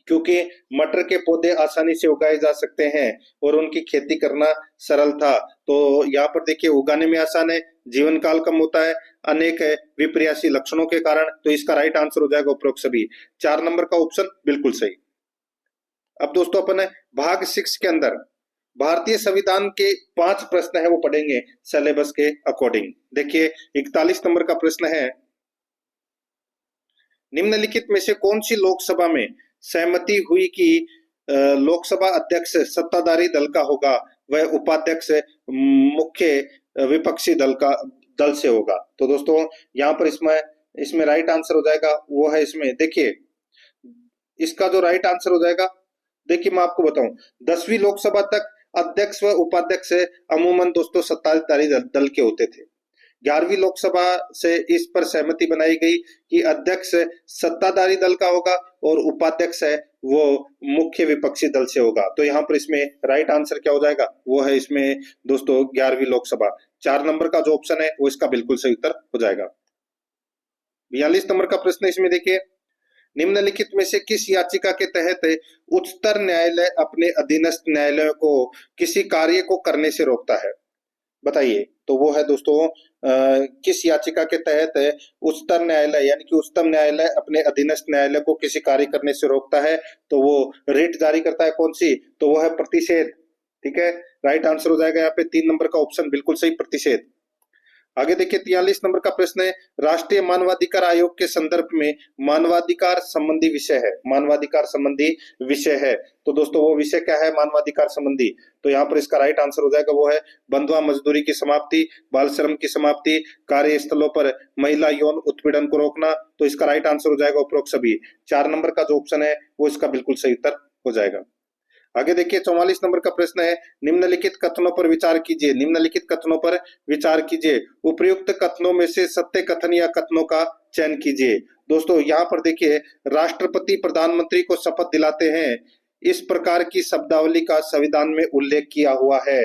क्योंकि मटर के पौधे आसानी से उगाए जा सकते हैं और उनकी खेती करना सरल था। तो यहाँ पर देखिए उगाने में आसान है, जीवन काल कम होता है, अनेक विपर्यासी लक्षणों के कारण। तो इसका राइट आंसर हो जाएगा उपरोक्त सभी। 4 नंबर का ऑप्शन बिल्कुल सही। अब दोस्तों अपन भाग 6 के अंदर भारतीय संविधान के 5 प्रश्न है वो पढ़ेंगे सिलेबस के अकॉर्डिंग। देखिए 41 नंबर का प्रश्न है, निम्नलिखित में से कौन सी लोकसभा में सहमति हुई कि लोकसभा अध्यक्ष सत्ताधारी दल का होगा, वह उपाध्यक्ष मुख्य विपक्षी दल से होगा? तो दोस्तों यहाँ पर इसमें राइट आंसर हो जाएगा वो है, इसमें देखिए इसका जो राइट आंसर हो जाएगा, देखिए मैं आपको बताऊं, 10वीं लोकसभा तक अध्यक्ष व उपाध्यक्ष अमूमन दोस्तों सत्ताधारी दल के होते थे। 11वीं लोकसभा से इस पर सहमति बनाई गई कि अध्यक्ष सत्ताधारी दल का होगा और उपाध्यक्ष है वो मुख्य विपक्षी दल से होगा। तो यहाँ पर इसमें राइट आंसर क्या हो जाएगा, वो है इसमें दोस्तों 11वीं लोकसभा। 4 नंबर का जो ऑप्शन है वो इसका बिल्कुल सही उत्तर हो जाएगा। 42 नंबर का प्रश्न इसमें देखिए, निम्नलिखित में से किस याचिका के तहत उच्चतर न्यायालय अपने अधीनस्थ न्यायालयों को किसी कार्य को करने से रोकता है? बताइए। तो वो है दोस्तों किस याचिका के तहत उच्चतम न्यायालय यानी कि उच्चतम न्यायालय अपने अधीनस्थ न्यायालय को किसी कार्य करने से रोकता है? तो वो रिट जारी करता है, कौन सी? तो वो है प्रतिषेध, ठीक है। राइट आंसर हो जाएगा यहाँ पे 3 नंबर का ऑप्शन बिल्कुल सही, प्रतिषेध। आगे देखिए 43 नंबर का प्रश्न है, राष्ट्रीय मानवाधिकार आयोग के संदर्भ में मानवाधिकार संबंधी विषय है, मानवाधिकार संबंधी विषय है। तो दोस्तों वो विषय क्या है मानवाधिकार संबंधी? तो यहाँ पर इसका राइट आंसर हो जाएगा वो है बंधुआ मजदूरी की समाप्ति, बाल श्रम की समाप्ति, कार्यस्थलों पर महिला यौन उत्पीड़न को रोकना। तो इसका राइट आंसर हो जाएगा उपरोक्त सभी। 4 नंबर का जो ऑप्शन है वो इसका बिल्कुल सही उत्तर हो जाएगा। आगे देखिए 44 नंबर का प्रश्न है, निम्नलिखित कथनों पर विचार कीजिए, निम्नलिखित कथनों पर विचार कीजिए, उपर्युक्त कथनों में से सत्य कथन या कथनों का चयन कीजिए। दोस्तों यहाँ पर देखिए राष्ट्रपति प्रधानमंत्री को शपथ दिलाते हैं, इस प्रकार की शब्दावली का संविधान में उल्लेख किया हुआ है।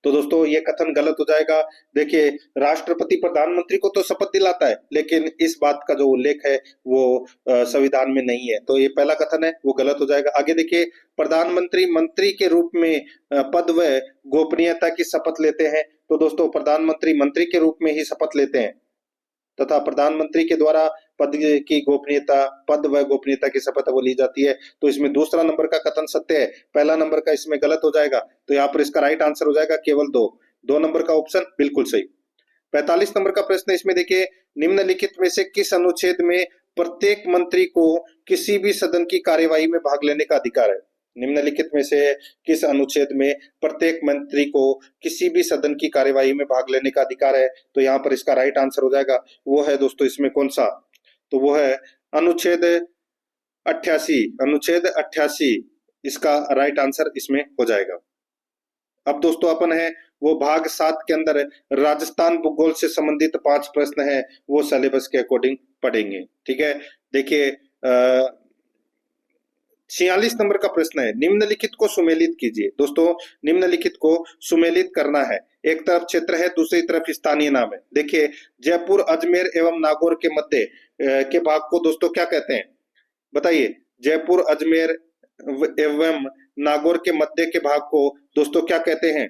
तो दोस्तों ये कथन गलत हो जाएगा। देखिए राष्ट्रपति प्रधानमंत्री को तो शपथ दिलाता है लेकिन इस बात का जो उल्लेख है वो संविधान में नहीं है। तो ये पहला कथन है वो गलत हो जाएगा। आगे देखिए प्रधानमंत्री मंत्री के रूप में पद व गोपनीयता की शपथ लेते हैं। तो दोस्तों प्रधानमंत्री मंत्री के रूप में ही शपथ लेते हैं तथा प्रधानमंत्री के द्वारा पद व गोपनीयता की शपथ वो ली जाती है। तो इसमें दूसरा नंबर का कथन सत्य है, पहला नंबर का इसमें गलत हो जाएगा। तो यहाँ पर इसका राइट आंसर हो जाएगा केवल 2 नंबर का ऑप्शन बिल्कुल सही। 45 नंबर का प्रश्न इसमें देखिए, निम्नलिखित में से किस अनुच्छेद में प्रत्येक मंत्री को किसी भी सदन की कार्यवाही में भाग लेने का अधिकार है? निम्नलिखित में से किस अनुच्छेद में प्रत्येक मंत्री को किसी भी सदन की कार्यवाही में भाग लेने का अधिकार है? तो यहाँ पर इसका राइट आंसर हो जाएगा वो है दोस्तों इसमें कौन सा? तो वो है अनुच्छेद 88, अनुच्छेद 88 इसका राइट आंसर इसमें हो जाएगा। अब दोस्तों अपन है वो भाग 7 के अंदर राजस्थान भूगोल से संबंधित 5 प्रश्न है वो सिलेबस के अकॉर्डिंग पढ़ेंगे, ठीक है। देखिए 46 नंबर का प्रश्न है, निम्नलिखित को सुमेलित कीजिए। दोस्तों निम्नलिखित को सुमेलित करना है, एक तरफ क्षेत्र है दूसरी तरफ स्थानीय नाम है। देखिए जयपुर अजमेर एवं नागौर के मध्य के भाग को दोस्तों क्या कहते हैं? बताइए, जयपुर अजमेर एवं नागौर के मध्य के भाग को दोस्तों क्या कहते हैं?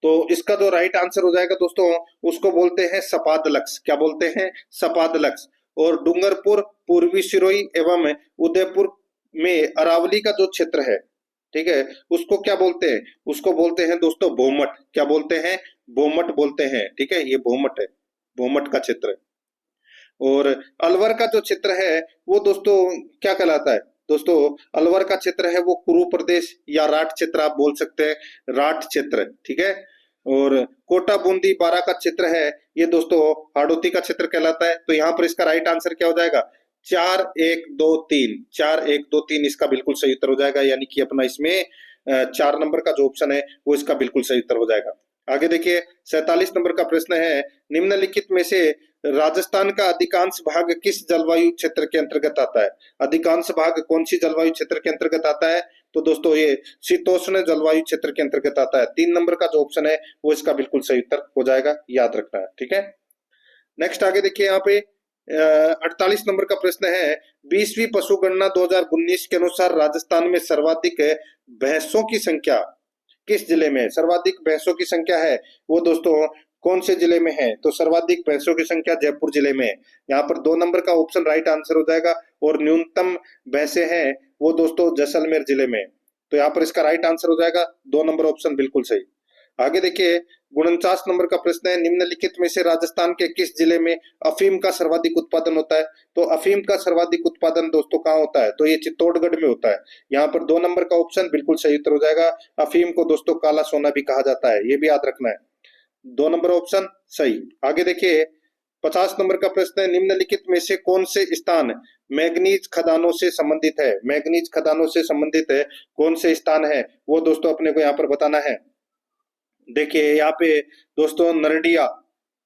तो इसका जो राइट आंसर हो जाएगा दोस्तों उसको बोलते हैं सपाद लक्ष्य। क्या बोलते हैं? सपाद लक्ष्य। और डूंगरपुर, पूर्वी सिरोही एवं उदयपुर में अरावली का जो क्षेत्र है, ठीक है, उसको क्या बोलते हैं? उसको बोलते हैं दोस्तों भोमट। क्या बोलते हैं? भोमट बोलते हैं। ठीक है, ये भोमट है, भोमट का क्षेत्र। और अलवर का जो क्षेत्र है वो दोस्तों क्या कहलाता है? दोस्तों अलवर का क्षेत्र है वो कुरु प्रदेश या राठ क्षेत्र आप बोल सकते हैं, राठ क्षेत्र। ठीक है। और कोटा बूंदी बारा का क्षेत्र है ये दोस्तों हाड़ौती का क्षेत्र कहलाता है। तो यहाँ पर इसका राइट आंसर क्या हो जाएगा? 4 1 2 3, 4 1 2 3 इसका बिल्कुल सही उत्तर हो जाएगा। यानी कि अपना इसमें 4 नंबर का जो ऑप्शन है वो इसका बिल्कुल सही उत्तर हो जाएगा। आगे देखिए 47 नंबर का प्रश्न है, निम्नलिखित में से राजस्थान का अधिकांश भाग किस जलवायु क्षेत्र के अंतर्गत आता है? अधिकांश भाग कौन सी जलवायु क्षेत्र के अंतर्गत आता है? तो दोस्तों ये शीतोष्ण जलवायु क्षेत्र के अंतर्गत आता है। 3 नंबर का जो ऑप्शन है वो इसका बिल्कुल सही उत्तर हो जाएगा, याद रखना है। ठीक है। नेक्स्ट आगे देखिए यहाँ पे 48 नंबर का प्रश्न है, 20वीं पशुगणना 2019 के अनुसार राजस्थान में सर्वाधिक भैंसों की संख्या किस जिले में? सर्वाधिक भैंसों की संख्या है वो दोस्तों कौन से जिले में है? तो सर्वाधिक भैंसों की संख्या जयपुर जिले में है। यहाँ पर 2 नंबर का ऑप्शन राइट आंसर हो जाएगा। और न्यूनतम भैंसे हैं वो दोस्तों जैसलमेर जिले में। तो यहाँ पर इसका राइट आंसर हो जाएगा 2 नंबर ऑप्शन बिल्कुल सही। आगे देखिए 49 नंबर का प्रश्न है, निम्नलिखित में से राजस्थान के किस जिले में अफीम का सर्वाधिक उत्पादन होता है? तो अफीम का सर्वाधिक उत्पादन दोस्तों कहाँ होता है? तो ये चित्तौड़गढ़ में होता है। यहाँ पर 2 नंबर का ऑप्शन बिल्कुल सही उत्तर हो जाएगा। अफीम को दोस्तों काला सोना भी कहा जाता है, ये भी याद रखना है। 2 नंबर ऑप्शन सही। आगे देखिए 50 नंबर का प्रश्न है, निम्नलिखित में से कौन से स्थान मैग्नीज खदानों से संबंधित है? मैग्नीज खदानों से संबंधित है कौन से स्थान है वो दोस्तों अपने को यहाँ पर बताना है। देखिए यहाँ पे दोस्तों नरडिया,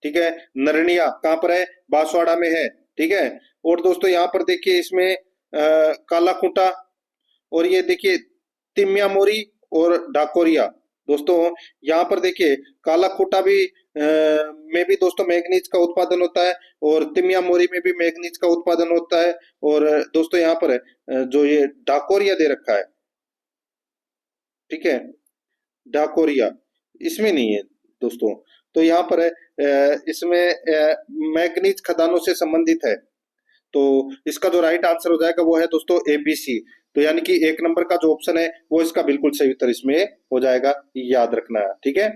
ठीक है, नरनिया कहाँ पर है? बांसवाड़ा में है। ठीक है। और दोस्तों यहाँ पर देखिए इसमें काला खूंटा और ये देखिए तिम्या मोरी और डाकोरिया। दोस्तों यहाँ पर देखिए काला खूंटा भी में भी दोस्तों मैग्नीज का उत्पादन होता है और तिम्या मोरी में भी मैग्नीज का उत्पादन होता है। और दोस्तों यहाँ पर जो ये डाकोरिया दे रखा है, ठीक है, डाकोरिया इसमें नहीं है दोस्तों। तो यहाँ पर इसमें मैग्नीज खदानों से संबंधित है। तो इसका जो राइट आंसर हो जाएगा वो है दोस्तों ABC। तो यानी कि 1 नंबर का जो ऑप्शन है वो इसका बिल्कुल सही उत्तर इसमें हो जाएगा, याद रखना है। ठीक है।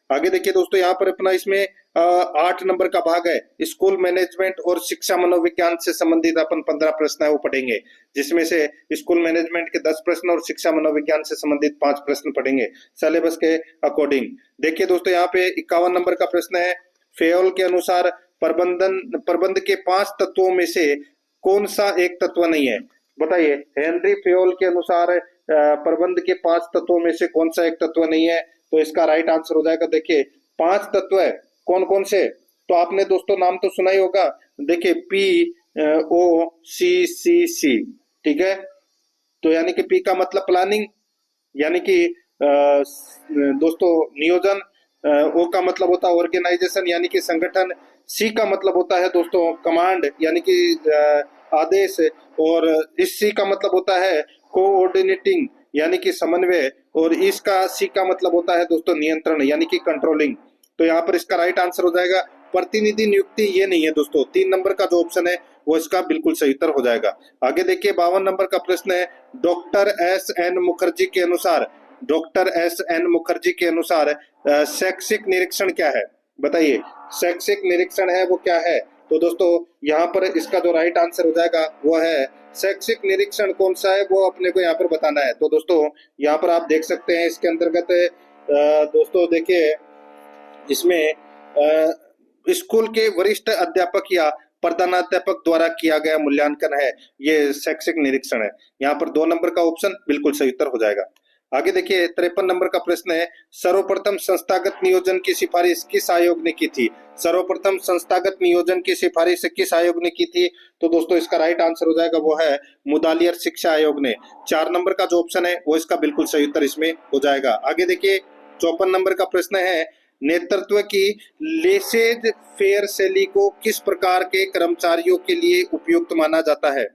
आगे देखिए दोस्तों यहाँ पर अपना इसमें 8 नंबर का भाग है, स्कूल मैनेजमेंट और शिक्षा मनोविज्ञान से संबंधित अपन 15 प्रश्न है वो पढ़ेंगे, जिसमें से स्कूल मैनेजमेंट के 10 प्रश्न और शिक्षा मनोविज्ञान से संबंधित 5 प्रश्न पढ़ेंगे सिलेबस के अकॉर्डिंग। देखिए दोस्तों यहाँ पे 51 नंबर का प्रश्न है, फेयोल के अनुसार प्रबंध के 5 तत्वों में से कौन सा एक तत्व नहीं है? बताइए, हेनरी फेयोल के अनुसार प्रबंध के 5 तत्वों में से कौन सा एक तत्व नहीं है? तो इसका राइट आंसर हो जाएगा, देखिए 5 तत्व है, कौन कौन से? तो आपने दोस्तों नाम तो सुना ही होगा। देखिए POCCC, ठीक है। तो यानी कि P का मतलब प्लानिंग, यानी कि दोस्तों नियोजन, O का मतलब होता है ऑर्गेनाइजेशन यानी कि संगठन, C का मतलब होता है दोस्तों कमांड यानी कि आदेश, और इस C का मतलब होता है कोऑर्डिनेटिंग यानी कि समन्वय, और इसका C का मतलब होता है दोस्तों नियंत्रण यानी कि कंट्रोलिंग। तो यहाँ पर इसका राइट आंसर हो जाएगा प्रतिनिधि नियुक्ति, ये नहीं है दोस्तों। 3 नंबर का जो ऑप्शन है वो इसका बिल्कुल सही उत्तर हो जाएगा। आगे देखिए 52 नंबर का प्रश्न है, डॉक्टर S.N. मुखर्जी के अनुसार शैक्षिक निरीक्षण क्या है? बताइए, शैक्षिक निरीक्षण है वो क्या है? तो दोस्तों यहाँ पर इसका जो राइट आंसर हो जाएगा वो है शैक्षिक निरीक्षण कौन सा है वो अपने को यहाँ पर बताना है। तो दोस्तों यहाँ पर आप देख सकते हैं इसके अंतर्गत दोस्तों देखिए इसमें स्कूल के वरिष्ठ अध्यापक या प्रधानाध्यापक द्वारा किया गया मूल्यांकन है, ये शैक्षिक निरीक्षण है। यहाँ पर 2 नंबर का ऑप्शन बिल्कुल सही उत्तर हो जाएगा। आगे देखिए 53 नंबर का प्रश्न है, सर्वप्रथम संस्थागत नियोजन की सिफारिश किस आयोग ने की थी? सर्वप्रथम संस्थागत नियोजन की सिफारिश किस आयोग ने की थी? तो दोस्तों इसका राइट आंसर हो जाएगा वो है मुदालियर शिक्षा आयोग ने। 4 नंबर का जो ऑप्शन है वो इसका बिल्कुल सही उत्तर इसमें हो जाएगा। आगे देखिए 54 नंबर का प्रश्न है, नेतृत्व की लेसेज फेयर शैली को किस प्रकार के कर्मचारियों के लिए उपयुक्त माना जाता है?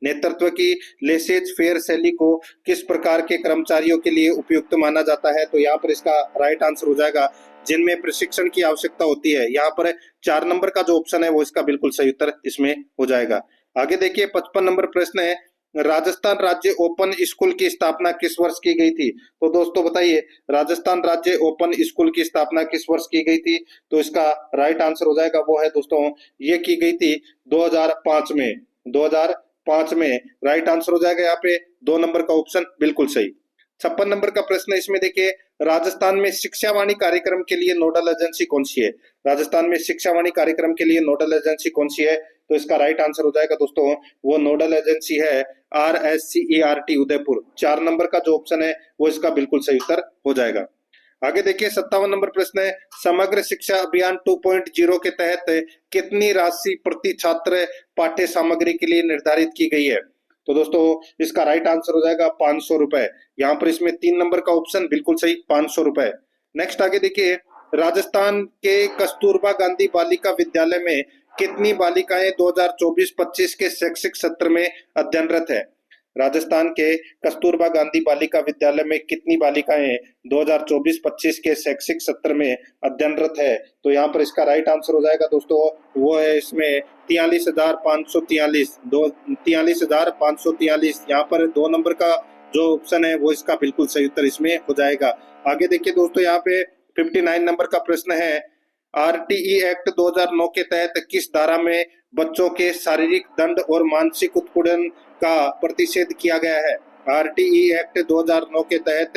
नेतृत्व की लेसेज फेयर शैली को किस प्रकार के कर्मचारियों के लिए उपयुक्त माना जाता है? तो यहाँ पर इसका राइट आंसर हो जाएगा जिनमें प्रशिक्षण की आवश्यकता होती है। यहाँ पर 4 नंबर का जो ऑप्शन है वो इसका बिल्कुल सही उत्तर इसमें हो जाएगा। आगे देखिए 55 नंबर प्रश्न है, राजस्थान राज्य ओपन स्कूल की स्थापना किस वर्ष की गई थी? तो दोस्तों बताइए, राजस्थान राज्य ओपन स्कूल की स्थापना किस वर्ष की गई थी? तो इसका राइट आंसर हो जाएगा वो है दोस्तों, ये की गई थी 2005 में। 2005 में राइट आंसर हो जाएगा यहाँ पे 2 नंबर का ऑप्शन बिल्कुल सही। 56 नंबर का प्रश्न है, इसमें देखिए राजस्थान में शिक्षावाणी कार्यक्रम के लिए नोडल एजेंसी कौन सी है? राजस्थान में शिक्षावाणी कार्यक्रम के लिए नोडल एजेंसी कौन सी है? तो इसका राइट आंसर हो जाएगा दोस्तों, वो नोडल एजेंसी है RSCERT उदयपुर। 4 नंबर का जो ऑप्शन है वो इसका बिल्कुल सही उत्तर हो जाएगा। आगे देखिए 57 नंबर प्रश्न है, समग्र शिक्षा अभियान 2.0 के तहत कितनी राशि प्रति छात्र पाठ्य सामग्री के लिए निर्धारित की गई है? तो दोस्तों इसका राइट आंसर हो जाएगा 500 रुपए। यहाँ पर इसमें 3 नंबर का ऑप्शन बिल्कुल सही, 500 रुपए। नेक्स्ट आगे देखिए, राजस्थान के कस्तूरबा गांधी बालिका विद्यालय में कितनी बालिकाएं 2024-25 के शैक्षिक सत्र में अध्ययनरत है? राजस्थान के कस्तूरबा गांधी बालिका विद्यालय में कितनी बालिकाएं 2024-25 के शैक्षिक सत्र में अध्ययनरत है? तो यहाँ पर इसका राइट आंसर हो जाएगा दोस्तों, वो है इसमें 43,543, 43,543। यहाँ पर 2 नंबर का जो ऑप्शन है वो इसका बिल्कुल सही उत्तर इसमें हो जाएगा। आगे देखिए दोस्तों, यहाँ पे 59 नंबर का प्रश्न है, RTE एक्ट 2009 के तहत किस धारा में बच्चों के शारीरिक दंड और मानसिक उत्पीड़न का प्रतिषेध किया गया है? RTE एक्ट 2009 के तहत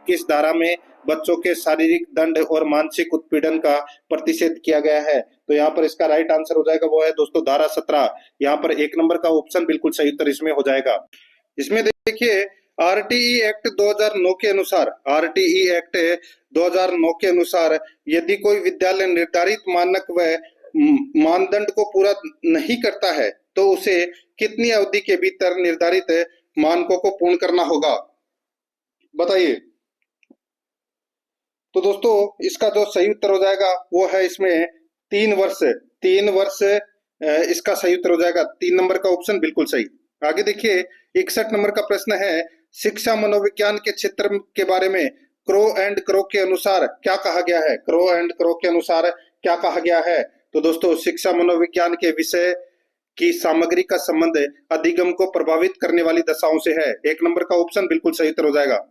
किस धारा में बच्चों के शारीरिक दंड और मानसिक उत्पीड़न का प्रतिषेध किया गया है? तो यहाँ पर इसका राइट आंसर हो जाएगा वो है दोस्तों धारा 17। यहाँ पर 1 नंबर का ऑप्शन बिल्कुल सही उत्तर इसमें हो जाएगा। इसमें देखिए RTE एक्ट 2009 के अनुसार, RTE एक्ट 2009 के अनुसार यदि कोई विद्यालय निर्धारित मानक व मानदंड को पूरा नहीं करता है तो उसे कितनी अवधि के भीतर निर्धारित मानकों को पूर्ण करना होगा? बताइए। तो दोस्तों इसका जो सही उत्तर हो जाएगा वो है इसमें 3 वर्ष। 3 वर्ष इसका सही उत्तर हो जाएगा, 3 नंबर का ऑप्शन बिल्कुल सही। आगे देखिए 61 नंबर का प्रश्न है, शिक्षा मनोविज्ञान के क्षेत्र के बारे में क्रो एंड क्रो के अनुसार क्या कहा गया है? क्रो एंड क्रो के अनुसार क्या कहा गया है? तो दोस्तों शिक्षा मनोविज्ञान के विषय की सामग्री का संबंध अधिगम को प्रभावित करने वाली दशाओं से है। 1 नंबर का ऑप्शन बिल्कुल सही उत्तर हो जाएगा।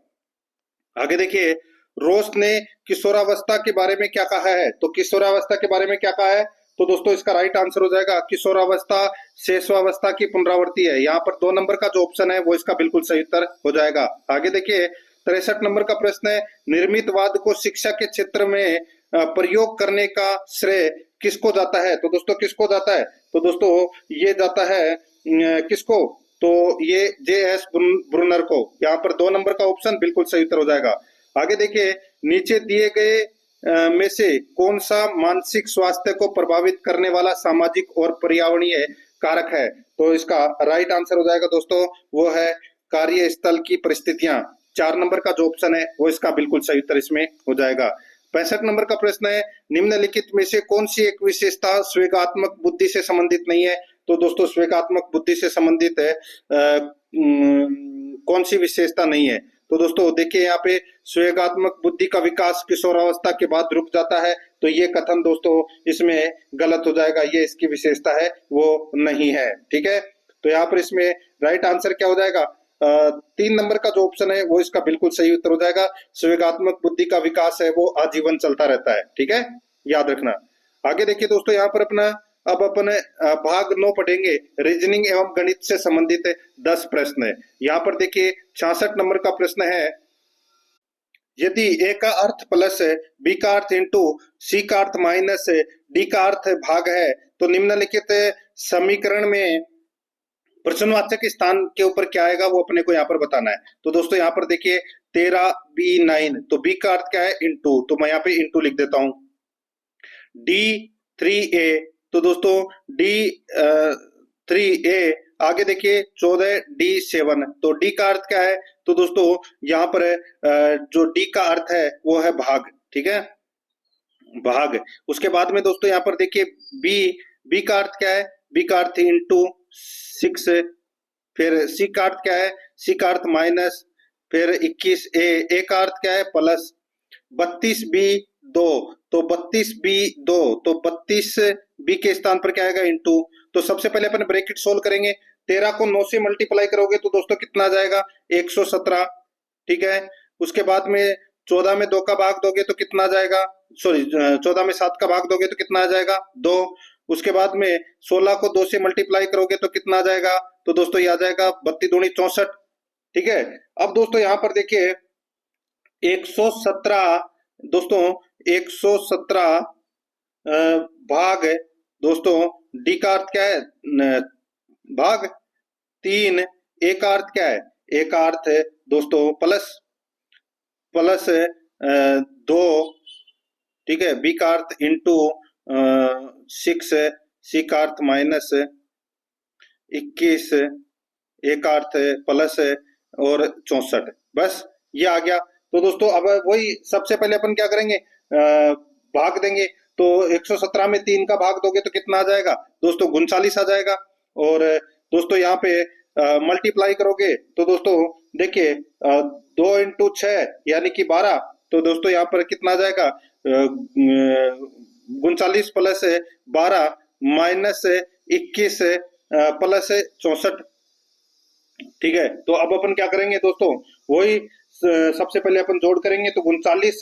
आगे देखिए, रोस ने किशोरावस्था के बारे में क्या कहा है? तो किशोरावस्था के बारे में क्या कहा है? तो दोस्तों इसका राइट आंसर हो जाएगा, किशोरावस्था शैशवावस्था की पुनरावृत्ति है। यहाँ पर 2 नंबर का जो ऑप्शन है वो इसका बिल्कुल सही उत्तर हो जाएगा। आगे देखिए 63 नंबर का प्रश्न है, निर्मितवाद को शिक्षा के क्षेत्र में प्रयोग करने का श्रेय किसको जाता है? तो दोस्तों किसको जाता है? तो दोस्तों ये जाता है किसको? तो ये JS ब्रूनर को। यहाँ पर 2 नंबर का ऑप्शन बिल्कुल सही उत्तर हो जाएगा। आगे देखिए, नीचे दिए गए में से कौन सा मानसिक स्वास्थ्य को प्रभावित करने वाला सामाजिक और पर्यावरणीय कारक है? तो इसका राइट आंसर हो जाएगा दोस्तों, वो है कार्यस्थल की परिस्थितियां। 4 नंबर का जो ऑप्शन है वो इसका बिल्कुल सही उत्तर इसमें हो जाएगा। 65 नंबर का प्रश्न है, निम्नलिखित में से कौन सी एक विशेषता स्वेगात्मक बुद्धि से संबंधित नहीं है? तो दोस्तों स्वेगात्मक बुद्धि से संबंधित है कौन सी विशेषता नहीं है? तो दोस्तों देखिए यहाँ पे स्वेगात्मक बुद्धि का विकास किशोरावस्था के बाद रुक जाता है, तो ये कथन दोस्तों इसमें गलत हो जाएगा, ये इसकी विशेषता है वो नहीं है। ठीक है, तो यहाँ पर इसमें राइट आंसर क्या हो जाएगा? 3 नंबर का जो ऑप्शन है वो इसका बिल्कुल सही उत्तर हो जाएगा। स्वेगात्मक बुद्धि का विकास है वो आजीवन चलता रहता है। ठीक है, याद रखना। आगे देखिए दोस्तों, यहाँ पर अब अपने भाग 9 पढ़ेंगे, रीजनिंग एवं गणित से संबंधित 10 प्रश्न है। यहाँ पर देखिए 66 नंबर का प्रश्न है, यदि ए का अर्थ प्लस बी का अर्थ इंटू सी का अर्थ माइनस डी का अर्थ भाग है तो निम्नलिखित समीकरण में प्रश्नवाचक स्थान के ऊपर क्या आएगा वो अपने को यहाँ पर बताना है। तो दोस्तों यहाँ पर देखिए 13B9, तो बी का अर्थ क्या है? इंटू, तो मैं यहाँ पे इंटू लिख देता हूं। D3A, तो दोस्तों D3A। आगे देखिए 14D7, तो डी का अर्थ क्या है? तो दोस्तों यहाँ पर जो डी का अर्थ है वो है भाग। ठीक है, भाग। उसके बाद में दोस्तों यहाँ पर देखिए बी का अर्थ क्या है? बी का अर्थ इंटू 6 फिर सी का अर्थ क्या है, सी का अर्थ माइनस, फिर 21 ए का अर्थ क्या है प्लस, 32b2, तो 32b2, तो 32b के स्थान पर क्या आएगा इंटू। तो सबसे पहले अपन ब्रैकेट सोल्व करेंगे, 13 को 9 से मल्टीप्लाई करोगे तो दोस्तों कितना आ जाएगा 117, ठीक है। उसके बाद में 14 में 2 का भाग दोगे तो कितना आ जाएगा, सॉरी 14 में 7 का भाग दोगे तो कितना आ जाएगा 2। उसके बाद में 16 को 2 से मल्टीप्लाई करोगे तो कितना आ जाएगा, तो दोस्तों ये आ जाएगा 32 दूनी 64, ठीक है। अब दोस्तों यहाँ पर देखिए 117, दोस्तों 117 भाग, दोस्तों डी का अर्थ क्या है भाग 3, ए का अर्थ क्या है, ए का अर्थ है दोस्तों प्लस 2, ठीक है। बी का अर्थ इंटू 6, सी का अर्थ माइनस 21, ए का अर्थ प्लस और 64, बस ये आ गया। तो दोस्तों अब वही सबसे पहले अपन क्या करेंगे, भाग देंगे। तो 117 में 3 का भाग दोगे तो कितना आ जाएगा दोस्तों 39 आ जाएगा। और दोस्तों यहाँ पे मल्टीप्लाई करोगे तो दोस्तों देखिए 2 इंटू 6 यानी कि 12, तो दोस्तों यहाँ पर कितना आ जाएगा 39 प्लस 12 माइनस 21 प्लस 64, ठीक है। तो अब अपन क्या करेंगे दोस्तों, वही सबसे पहले अपन जोड़ करेंगे। तो 39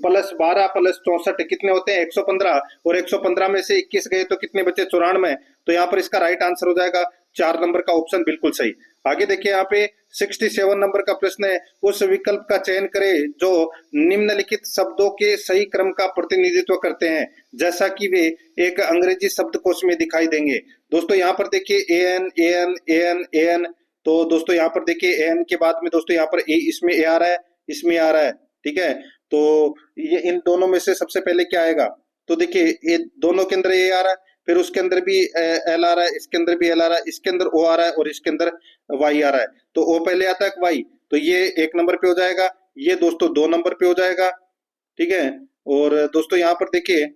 प्लस 12 प्लस 64 कितने होते हैं 115, और 115 में से 21 गए तो कितने बचे 94। तो यहाँ पर इसका राइट आंसर हो जाएगा 4 नंबर का ऑप्शन बिल्कुल सही। आगे देखिए यहाँ पे 67 नंबर का प्रश्न है, उस विकल्प का चयन करें जो निम्नलिखित शब्दों के सही क्रम का प्रतिनिधित्व करते हैं जैसा कि वे एक अंग्रेजी शब्दकोश में दिखाई देंगे। दोस्तों यहाँ पर देखिए एन एन एन एन, तो दोस्तों यहाँ पर देखिए एन के बाद में दोस्तों यहाँ पर इसमें ए आ रहा है, इसमें आ रहा है, ठीक है। तो ये इन दोनों में से सबसे पहले क्या आएगा, तो देखिए ये दोनों के अंदर ए आ रहा है, फिर उसके अंदर भी एल आ रहा है, इसके अंदर भी एल आ रहा है, इसके अंदर ओ आ रहा है और इसके अंदर वाई आ रहा है। तो ओ पहले आता है वाई, तो ये 1 नंबर पे हो जाएगा, ये दोस्तों 2 नंबर पे हो जाएगा, ठीक है। और दोस्तों यहाँ पर देखिए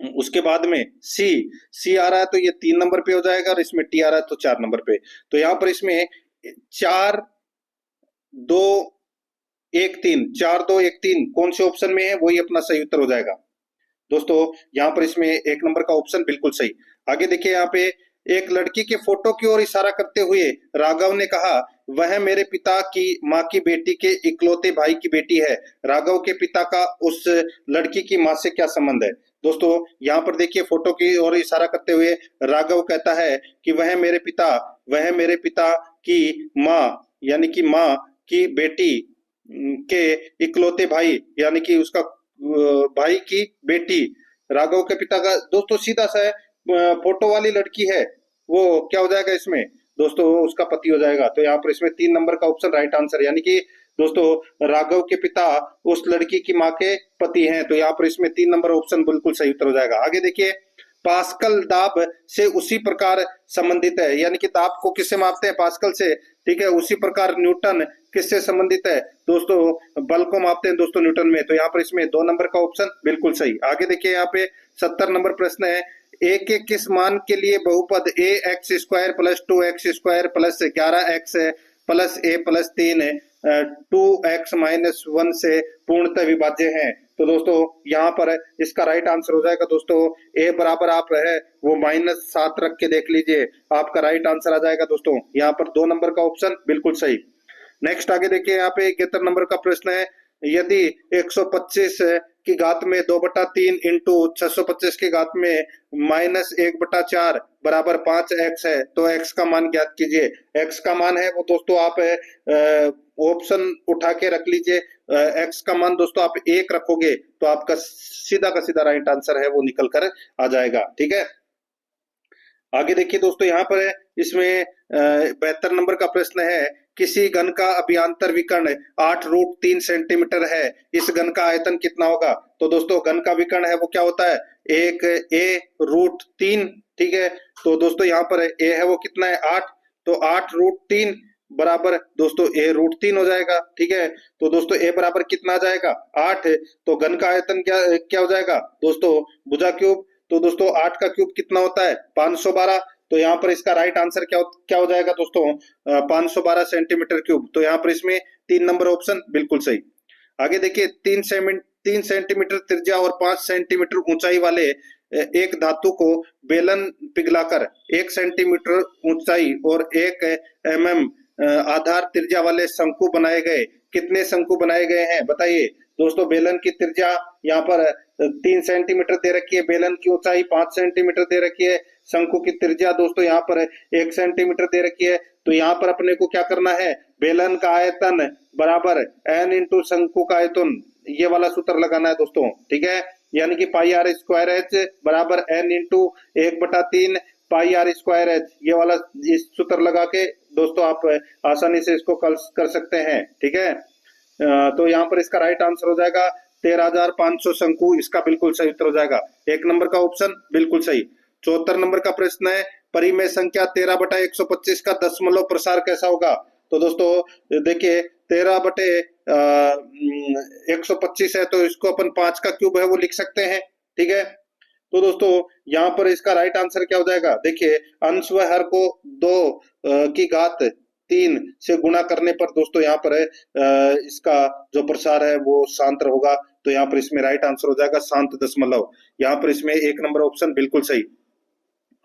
उसके बाद में सी आ रहा है तो ये 3 नंबर पे हो जाएगा, और इसमें टी आ रहा है तो 4 नंबर पे। तो यहाँ पर इसमें 4 2 1 3, 4 2 1 3 कौन से ऑप्शन में है, वही अपना सही उत्तर हो जाएगा दोस्तों। यहाँ पर इसमें 1 नंबर का ऑप्शन बिल्कुल सही। आगे देखिए यहाँ पे एक लड़की के फोटो की ओर इशारा करते हुए राघव ने कहा, वह मेरे पिता की माँ की बेटी के इकलौते भाई की बेटी है। राघव के पिता का उस लड़की की माँ से क्या संबंध है। दोस्तों यहाँ पर देखिए फोटो की ओर इशारा करते हुए राघव कहता है कि वह मेरे पिता की माँ यानी कि माँ की बेटी के इकलौते भाई यानी कि उसका भाई की बेटी, राघव के पिता का दोस्तों सीधा सा है, फोटो वाली लड़की है वो क्या हो जाएगा इसमें दोस्तों उसका पति हो जाएगा। तो यहाँ पर इसमें 3 नंबर का ऑप्शन राइट आंसर, यानी कि दोस्तों राघव के पिता उस लड़की की माँ के पति हैं। तो यहाँ पर इसमें 3 नंबर ऑप्शन बिल्कुल सही उत्तर हो जाएगा। आगे देखिए पास्कल दाब से उसी प्रकार संबंधित है, यानी कि दाब को किससे मापते हैं पास्कल से, ठीक है। उसी प्रकार न्यूटन किससे संबंधित है दोस्तों, बल को मापते हैं दोस्तों न्यूटन में। तो यहाँ पर इसमें 2 नंबर का ऑप्शन बिल्कुल सही। आगे देखिए यहाँ पे 70 नंबर प्रश्न है, ए के किस मान के लिए बहुपद a x square plus 2x square plus 11x plus a plus 3 2x minus 1 से पूर्णतः विभाज्य है। तो दोस्तों यहाँ पर इसका राइट आंसर हो जाएगा दोस्तों ए बराबर आप है वो -7 रख के देख लीजिए, आपका राइट आंसर आ जाएगा दोस्तों यहाँ पर 2 नंबर का ऑप्शन बिल्कुल सही। नेक्स्ट आगे देखिए यहाँ पे 71 नंबर का प्रश्न है, यदि 125 की घात में 2/3 इंटू 625 की घात में -1/4 बराबर 5x है तो x का मान ज्ञात कीजिए। x का मान है वो दोस्तों आप ऑप्शन उठा के रख लीजिए, x का मान दोस्तों आप 1 रखोगे तो आपका सीधा का सीधा राइट आंसर है वो निकल कर आ जाएगा, ठीक है। आगे देखिए दोस्तों यहाँ पर इसमें 72 नंबर का प्रश्न है, किसी घन का अभियांतर विकर्ण 8√3 सेंटीमीटर है, इस घन का आयतन कितना होगा। तो दोस्तों घन का विकर्ण है वो क्या होता है 1 a√3, ठीक है। तो दोस्तों यहाँ पर a है वो कितना है 8, तो 8√3 बराबर दोस्तों a√3 हो जाएगा, ठीक है। तो दोस्तों a बराबर कितना आ जाएगा 8, तो घन का आयतन क्या हो जाएगा दोस्तों भुजा क्यूब। तो दोस्तों 8 का क्यूब कितना होता है 512, तो यहाँ पर इसका राइट आंसर क्या क्या हो जाएगा दोस्तों? 512 सेंटीमीटर क्यूब। तो यहाँ पर इसमें 3 नंबर ऑप्शन बिल्कुल सही। आगे देखिए, 3 सेंटीमीटर त्रिज्या और 5 सेंटीमीटर ऊंचाई वाले एक धातु को बेलन पिघलाकर 1 सेंटीमीटर ऊंचाई और 1 mm आधार त्रिज्या वाले शंकु बनाए गए। कितने शंकु बनाए गए हैं बताइए दोस्तों? बेलन की त्रिज्या यहाँ पर 3 सेंटीमीटर दे रखी है, बेलन की ऊंचाई 5 सेंटीमीटर दे रखी है, शंकु की त्रिज्या दोस्तों यहाँ पर 1 सेंटीमीटर दे रखी है। तो यहाँ पर अपने को क्या करना है? बेलन का आयतन बराबर n इंटू शंकु का आयतन, ये वाला सूत्र लगाना है दोस्तों, ठीक है? यानी कि पाई आर स्क्वायर एच बराबर n into 1/3 pi r square h, ये वाला इस सूत्र लगा के दोस्तों आप आसानी से इसको कर सकते हैं, ठीक है? तो यहाँ पर इसका राइट आंसर हो जाएगा 13,500 शंकु, इसका बिल्कुल सही उत्तर हो जाएगा। 1 नंबर का ऑप्शन बिल्कुल सही। 74 नंबर का प्रश्न है, परिमेय संख्या 13/125 का दशमलव प्रसार कैसा होगा? तो दोस्तों देखिए, 13/125 है, तो इसको अपन 5 का क्यूब है वो लिख सकते हैं, ठीक है? तो दोस्तों यहाँ पर इसका राइट आंसर क्या हो जाएगा? देखिए, अंश व हर को 2 की घात 3 से गुणा करने पर दोस्तों यहाँ पर इसका जो प्रसार है वो शांत होगा। तो यहाँ पर इसमें राइट आंसर हो जाएगा शांत दशमलव। यहाँ पर इसमें 1 नंबर ऑप्शन बिल्कुल सही।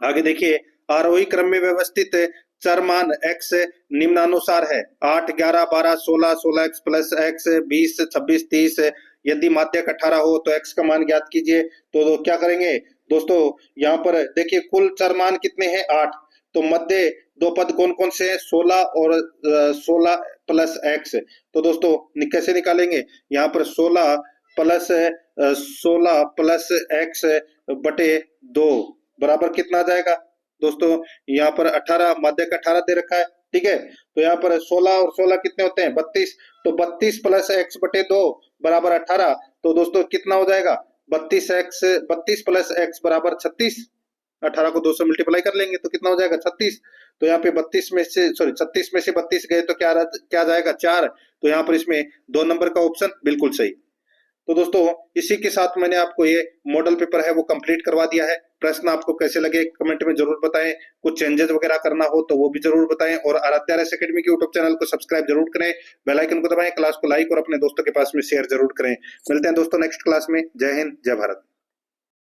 आगे देखिए, आरोही क्रम में व्यवस्थित चर मान x निम्नानुसार है: 8, 11, 12, 16, 16x प्लस x, 20, 26, 30। यदि माध्यक 18 हो तो x का मान ज्ञात कीजिए। तो क्या करेंगे दोस्तों? यहाँ पर देखिए, कुल चर मान कितने हैं? 8। तो मध्य 2 पद कौन कौन से हैं? 16 और 16 प्लस x। तो दोस्तों कैसे निकालेंगे? यहाँ पर 16 प्लस x बटे 2 बराबर कितना आ जाएगा दोस्तों? यहाँ पर 18, मध्य का 18 दे रखा है, ठीक है? तो यहाँ पर 16 और 16 कितने होते हैं? 32। तो 32 प्लस x बटे 2 बराबर 18। तो दोस्तों कितना हो जाएगा? 32 प्लस x बराबर 36। 18 को 2 से मल्टीप्लाई कर लेंगे तो कितना हो जाएगा? 36। तो यहाँ पे 36 में से 32 गए तो क्या जाएगा? 4। तो यहाँ पर इसमें 2 नंबर का ऑप्शन बिल्कुल सही। तो दोस्तों इसी के साथ मैंने आपको ये मॉडल पेपर है वो कंप्लीट करवा दिया है। प्रश्न आपको कैसे लगे कमेंट में जरूर बताएं। कुछ चेंजेस वगैरह करना हो तो वो भी जरूर बताएं, और आराध्या RS एकेडमी के यूट्यूब चैनल को सब्सक्राइब जरूर करें, बेल आइकन को दबाएं, क्लास को लाइक और अपने दोस्तों के पास में शेयर जरूर करें। मिलते हैं दोस्तों नेक्स्ट क्लास में। जय हिंद, जय भारत।